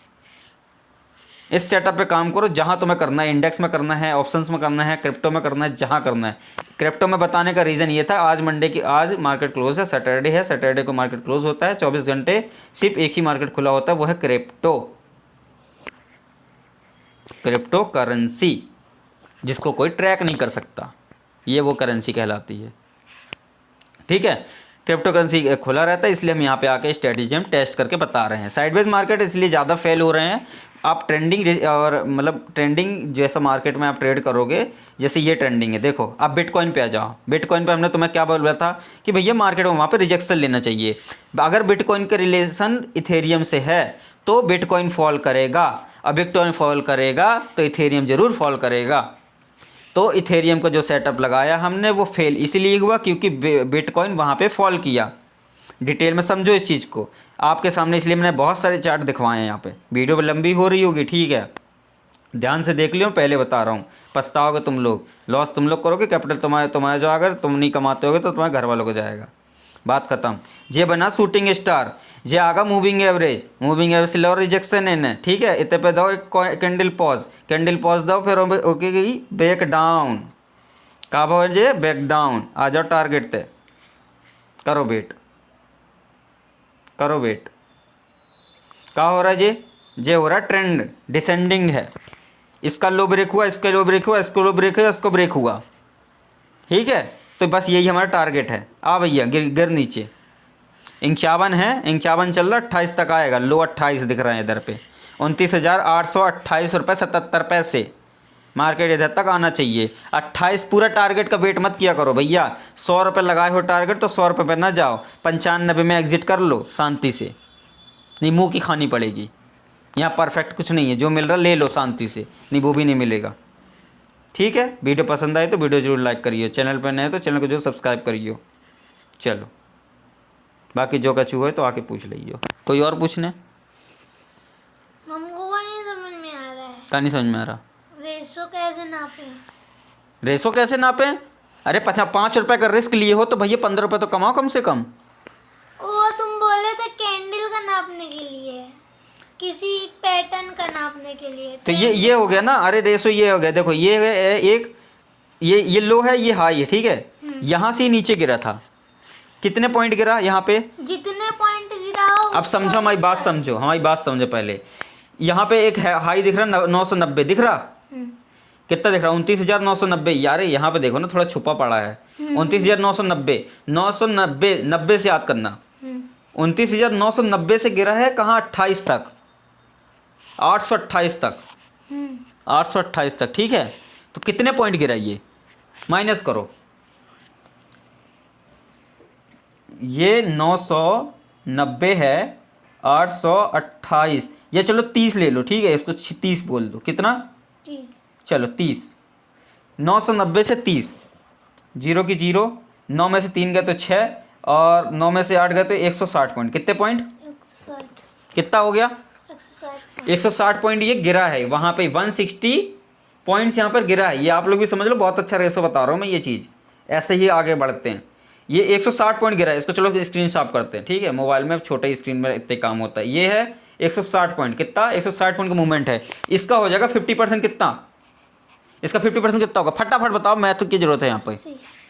इस सेटअप पे काम करो, जहाँ तुम्हें करना है, इंडेक्स में करना है, ऑप्शंस में करना है, क्रिप्टो में करना है, जहाँ करना है। क्रिप्टो में बताने का रीज़न ये था, आज मार्केट क्लोज है, सैटरडे है, सैटरडे को मार्केट क्लोज होता है, 24 घंटे सिर्फ एक ही मार्केट खुला होता है, वो है क्रिप्टो करेंसी, जिसको कोई ट्रैक नहीं कर सकता, ये वो करेंसी कहलाती है, ठीक है। क्रिप्टो करेंसी खुला रहता है, इसलिए हम यहाँ पे आके स्ट्रेटजी हम टेस्ट करके बता रहे हैं। साइडवेज मार्केट इसलिए ज़्यादा फेल हो रहे हैं, आप ट्रेंडिंग और मतलब ट्रेंडिंग जैसा मार्केट में आप ट्रेड करोगे, जैसे ये ट्रेंडिंग है, देखो आप बिटकॉइन पे आ जाओ। बिटकॉइन पे हमने तुम्हें क्या बोला था कि भैया मार्केट में वहाँ पे रिजेक्शन लेना चाहिए। अगर बिटकॉइन का रिलेशन इथेरियम से है तो बिटकॉइन फॉल करेगा, अब बिटकॉइन फॉल करेगा तो इथेरियम जरूर फॉल करेगा। तो इथेरियम का जो सेटअप लगाया हमने वो फेल इसीलिए हुआ क्योंकि बिटकॉइन वहाँ पे फॉल किया। डिटेल में समझो इस चीज़ को, आपके सामने इसलिए मैंने बहुत सारे चार्ट दिखवाए हैं यहाँ पे। वीडियो लंबी हो रही होगी, ठीक है, ध्यान से देख लियो, पहले बता रहा हूँ। पछताओगे तुम लोग, लॉस तुम लोग करोगे, कैपिटल तुम्हारा जो, अगर तुम नहीं कमाते होगे तो तुम्हारे घर वालों को जाएगा। बात खत्म। जे बना शूटिंग स्टार, जे आगा मूविंग एवरेज से लो रिजेक्शन इन, ठीक है। इतने पे दो एक कैंडल पॉज दो, फिर ओके गई बैक डाउन, का भाव है जे बैक डाउन, आ जाओ टारगेट ते, करो वेट। क्या हो रहा है जे हो रहा है ट्रेंड डिसेंडिंग है, इसका लो ब्रेक हुआ, इसका लो ब्रेक हुआ, इसको लो ब्रेक हुआ, इसको ब्रेक हुआ, ठीक है। तो बस यही हमारा टारगेट है। आ भैया गिर नीचे 51 है, 51 चल रहा, 28 तक आएगा, लो 28 दिख रहा है इधर पे, 29,828 रुपये 77 पैसे मार्केट इधर तक आना चाहिए। 28 पूरा टारगेट का वेट मत किया करो भैया, 100 रुपये लगाए हो टारगेट तो 100 रुपये पर ना जाओ, 95 में एग्जिट कर लो शांति से, नहीं मुँह की खानी पड़ेगी। यहाँ परफेक्ट कुछ नहीं है, जो मिल रहा ले लो शांति से, नहीं वो भी नहीं मिलेगा, ठीक है। वीडियो पसंद आए तो वीडियो जरूर लाइक करिए, चैनल पर नए तो चैनल को जरूर सब्सक्राइब करिए। चलो बाकी जो कछु है तो आके पूछ लीजिए। कोई और पूछने? हमको नहीं समझ में आ रहा है। क्या नहीं समझ में आ रहा? रेशो कैसे नापे? अरे 5 रुपये का रिस्क लिए हो तो भैया 15 रुपये तो कमाओ कम से कम। वो तुम बोले थे कैंडल का नापने के लिए, किसी पैटर्न का नापने के लिए, तो ये हो गया ना। अरे रेशो ये हो गया, देखो ये है एक, ये लो है, ये हाई है, ठीक है। यहाँ से नीचे गिरा था, कितने पॉइंट गिरा यहाँ पे? जितने पॉइंट गिरा हो अब समझो, हमारी बात समझो, हमारी बात समझो पहले। यहाँ पे एक हाई दिख रहा, 990 दिख रहा, कितना दिख रहा? 29,990। यार यहाँ पे देखो ना, थोड़ा छुपा पड़ा है। 29,990, 990, 90 से याद करना। 29,990 से गिरा है कहाँ? 28 तक, 828 तक, 828 तक, ठीक है। तो कितने पॉइंट गिरा ये? माइनस करो। ये 990 है, 828, या चलो 30 ले लो, ठीक है, इसको 30 बोल दो। कितना? 30। चलो 30, 990 से 30, 0 की 0, 9 में से 3 गए तो 6, और 9 में से 8 गए तो 160 पॉइंट। कितने पॉइंट? 160। कितना हो गया? 160। 160 पॉइंट ये गिरा है वहाँ पे, 160 पॉइंट्स यहाँ पर गिरा है। ये आप लोग भी समझ लो, बहुत अच्छा रेशो बता रहा हूँ मैं। ये चीज़ ऐसे ही आगे बढ़ते हैं। ये 160 पॉइंट गिरा है, इसको चलो स्क्रीन शॉट करते हैं, ठीक है। मोबाइल में छोटे स्क्रीन में इतने काम होता है। ये है 160 पॉइंट, कितना? 160 पॉइंट का मूवमेंट है। इसका हो जाएगा 50%, कितना? इसका 50% कितना होगा? फटाफट बताओ, मैथ की जरूरत है यहाँ पे।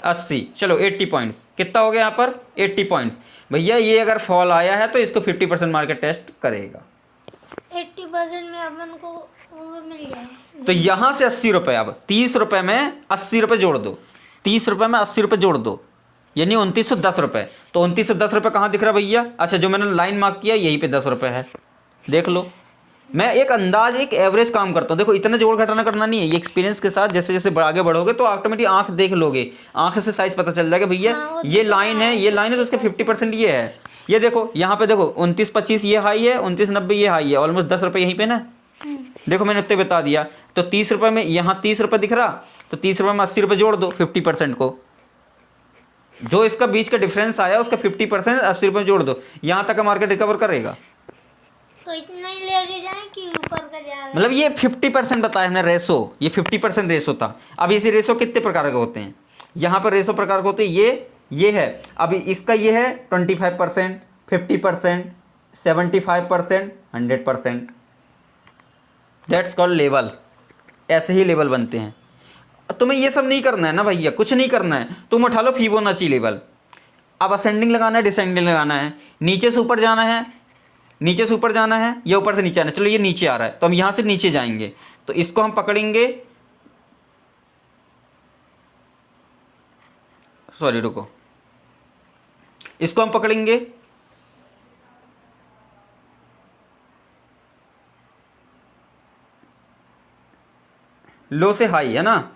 80, चलो 80 पॉइंट्स, कितना हो गया यहाँ पर? 80 पॉइंट्स। भैया ये अगर फॉल आया है तो इसको 50% मार्केट टेस्ट करेगा। 80% में अपन को वो मिल जाए। तो यहाँ से 80 रुपये, अब 30 रुपये में 80 रुपये जोड़ दो, 30 रुपये में 80 रुपये जोड़ दो, यानी 2910 रुपये। तो 2910 रुपये कहाँ दिख रहा है भैया? अच्छा, जो मैंने लाइन मार्क किया यहीं पे 10 रुपये है, देख लो। मैं एक अंदाज, एक एवरेज काम करता हूँ। देखो इतना जोड़ घटाना करना नहीं है, ये एक्सपीरियंस के साथ जैसे जैसे आगे बढ़ोगे तो ऑटोमेटिक आंख देख लोगे, आंख से साइज पता चल जाएगा भैया ये लाइन है, ये लाइन है, तो उसका 50% ये है। ये देखो यहाँ पे देखो 2925 ये हाई है, 2990 ये हाई है, ऑलमोस्ट 10 रुपये यहीं पे ना। देखो मैंने उत्ते बता दिया। तो 30 रुपये में यहाँ 30 रुपये दिख रहा, तो 30 रुपये में 80 रुपये जोड़ दो 50% को। जो इसका बीच का डिफरेंस आया उसका 50% 80 रुपये जोड़ दो, यहाँ तक का मार्केट रिकवर करेगा। तो इतना ही लेके जाए कि ऊपर का जा रहा है? मतलब ये 50% बताया हमने रेशो, ये 50% रेशो था। अब इसी रेशो कितने प्रकार के होते हैं? यहाँ पर रेशो प्रकार के होते हैं, ये है। अभी इसका ये है 25%, 50%, 75%, 100%। That's called level. ऐसे ही लेवल बनते हैं। तुम्हें ये सब नहीं करना है ना भैया, कुछ नहीं करना है। तुम उठा लो फिबोनाची लेवल। अब असेंडिंग लगाना है, डिसेंडिंग लगाना है, नीचे से ऊपर जाना है, नीचे से ऊपर जाना है, या ऊपर से नीचे आना है। चलो ये नीचे आ रहा है तो हम यहाँ से नीचे जाएंगे, तो इसको हम पकड़ेंगे। सॉरी रुको, इसको हम पकड़ेंगे, लो से हाई है ना।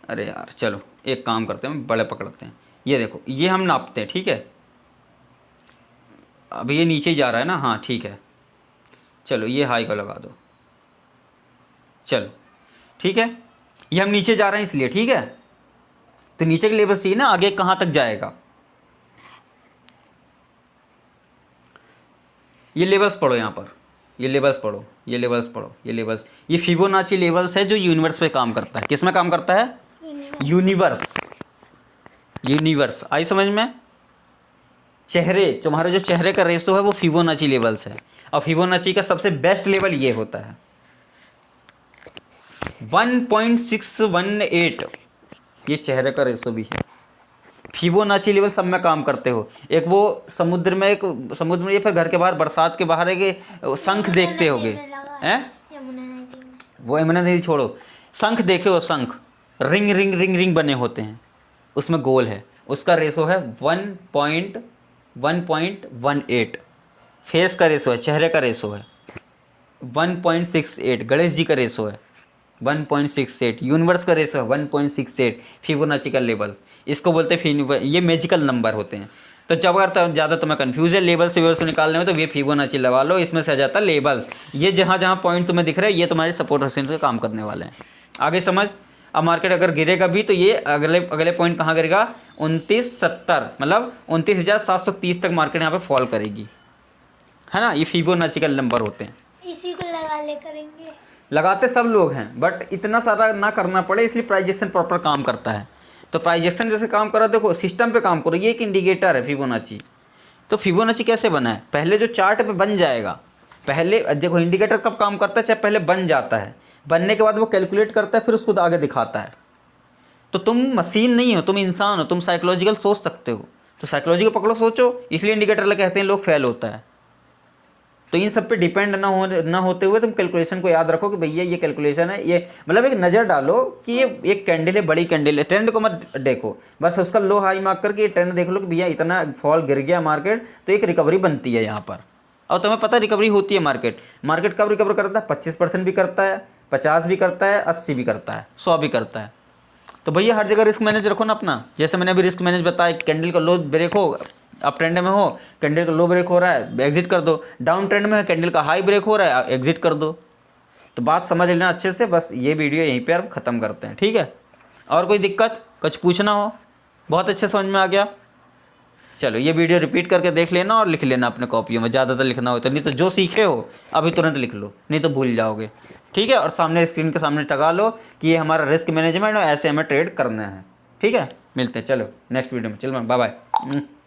अरे यार चलो एक काम करते हैं, बड़े पकड़ते हैं। ये देखो ये हम नापते हैं, ठीक है। अब ये नीचे ही जा रहा है ना, हाँ ठीक है। चलो ये हाई को लगा दो, चलो ठीक है। ये हम नीचे जा रहे हैं इसलिए, ठीक है। तो नीचे के लेवल्स चाहिए ना, आगे कहाँ तक जाएगा। ये लेवल्स पढ़ो यहाँ पर, ये लेवल्स पढ़ो, ये लेवल्स पढ़ो, ये लेवल्स, ये फिबोनाची लेवल्स है जो यूनिवर्स पे काम करता है। किस में काम करता है? यूनिवर्स। यूनिवर्स आई समझ में? चेहरे, तुम्हारे जो चेहरे का रेशो है वो फिबोनाची लेवल्स है। और फिबोनाची का सबसे बेस्ट लेवल ये होता है 1.618। ये चेहरे का रेशो भी है। फिबोनाची लेवल सब में काम करते हो। एक वो समुद्र में या फिर घर के बाहर, बरसात के बाहर एक शंख देखते होगे, हैं? वो यमुना नदी छोड़ो, शंख देखे हो? शंख रिंग रिंग रिंग रिंग बने होते हैं, उसमें गोल है, उसका रेशो है 1.18। फेस का रेशो है, चेहरे का रेशो है 1.68। गणेश जी का रेशो है 1.68। यूनिवर्स का रेशो है 1.68। फिबोनाची का लेवल इसको बोलते हैं। ये मैजिकल नंबर होते हैं। तो जब अगर ज़्यादा तुम्हें कन्फ्यूज है लेवल से वेवल से निकालने में, तो ये फिबोनाची लगा लो, इसमें से आ जाता है लेवल्स। ये जहाँ जहाँ पॉइंट तुम्हें दिख रहे हैं ये तुम्हारे सपोर्ट मशीन से काम करने वाले हैं। आगे समझ। अब मार्केट अगर गिरेगा भी तो ये अगले पॉइंट कहाँ गिरेगा? 2970, मतलब 29,730 तक मार्केट यहाँ पे फॉल करेगी, है ना। ये फिबोनाची का नंबर होते हैं। इसी को लगा ले करेंगे। लगाते सब लोग हैं, बट इतना सारा ना करना पड़े, इसलिए प्राइजेक्शन प्रॉपर काम करता है। तो प्राइजेक्शन जैसे काम करो, देखो सिस्टम पे काम करो। ये एक इंडिकेटर है फिबोनाची। तो फिबोनाची कैसे बना है? पहले जो चार्ट पे बन जाएगा, पहले देखो इंडिकेटर कब काम करता है? चाहे पहले बन जाता है, बनने के बाद वो कैलकुलेट करता है, फिर उसको आगे दिखाता है। तो तुम मशीन नहीं हो, तुम इंसान हो, तुम साइकोलॉजिकल सोच सकते हो, तो साइकोलॉजी को पकड़ो, सोचो, इसलिए इंडिकेटर कहते हैं लोग फेल होता है। तो इन सब पे डिपेंड ना होते हुए तुम कैलकुलेशन को याद रखो कि भैया ये कैलकुलेशन है, ये मतलब एक नज़र डालो कि ये एक कैंडल है, बड़ी कैंडल है, ट्रेंड को मत देखो, बस उसका लो हाई मार्क करके ये ट्रेंड देख लो कि भैया इतना फॉल गिर गया मार्केट, तो एक रिकवरी बनती है यहाँ पर। और तुम्हें पता है रिकवरी होती है, मार्केट कब रिकवर करता है? 25% भी करता है, 50 भी करता है, 80 भी करता है, 100 भी करता है। तो भैया हर जगह रिस्क मैनेज रखो ना अपना। जैसे मैंने अभी रिस्क मैनेज बताया, कैंडल का लो ब्रेक हो, अप ट्रेंड में हो, कैंडल का लो ब्रेक हो रहा है, एग्जिट कर दो, डाउन ट्रेंड में है, कैंडल का हाई ब्रेक हो रहा है, एग्जिट कर दो। तो बात समझ लेना अच्छे से। बस ये वीडियो यहीं पे अब ख़त्म करते हैं, ठीक है? और कोई दिक्कत, कुछ पूछना हो? बहुत अच्छे समझ में आ गया? चलो ये वीडियो रिपीट करके देख लेना और लिख लेना अपने कॉपियों में, ज़्यादातर लिखना हो तो, नहीं तो जो सीखे हो अभी तुरंत लिख लो, नहीं तो भूल जाओगे, ठीक है? और सामने स्क्रीन के सामने टगा लो कि ये हमारा रिस्क मैनेजमेंट और ऐसे हमें ट्रेड करना है, ठीक है? मिलते हैं, चलो नेक्स्ट वीडियो में, चलो बाय बाय।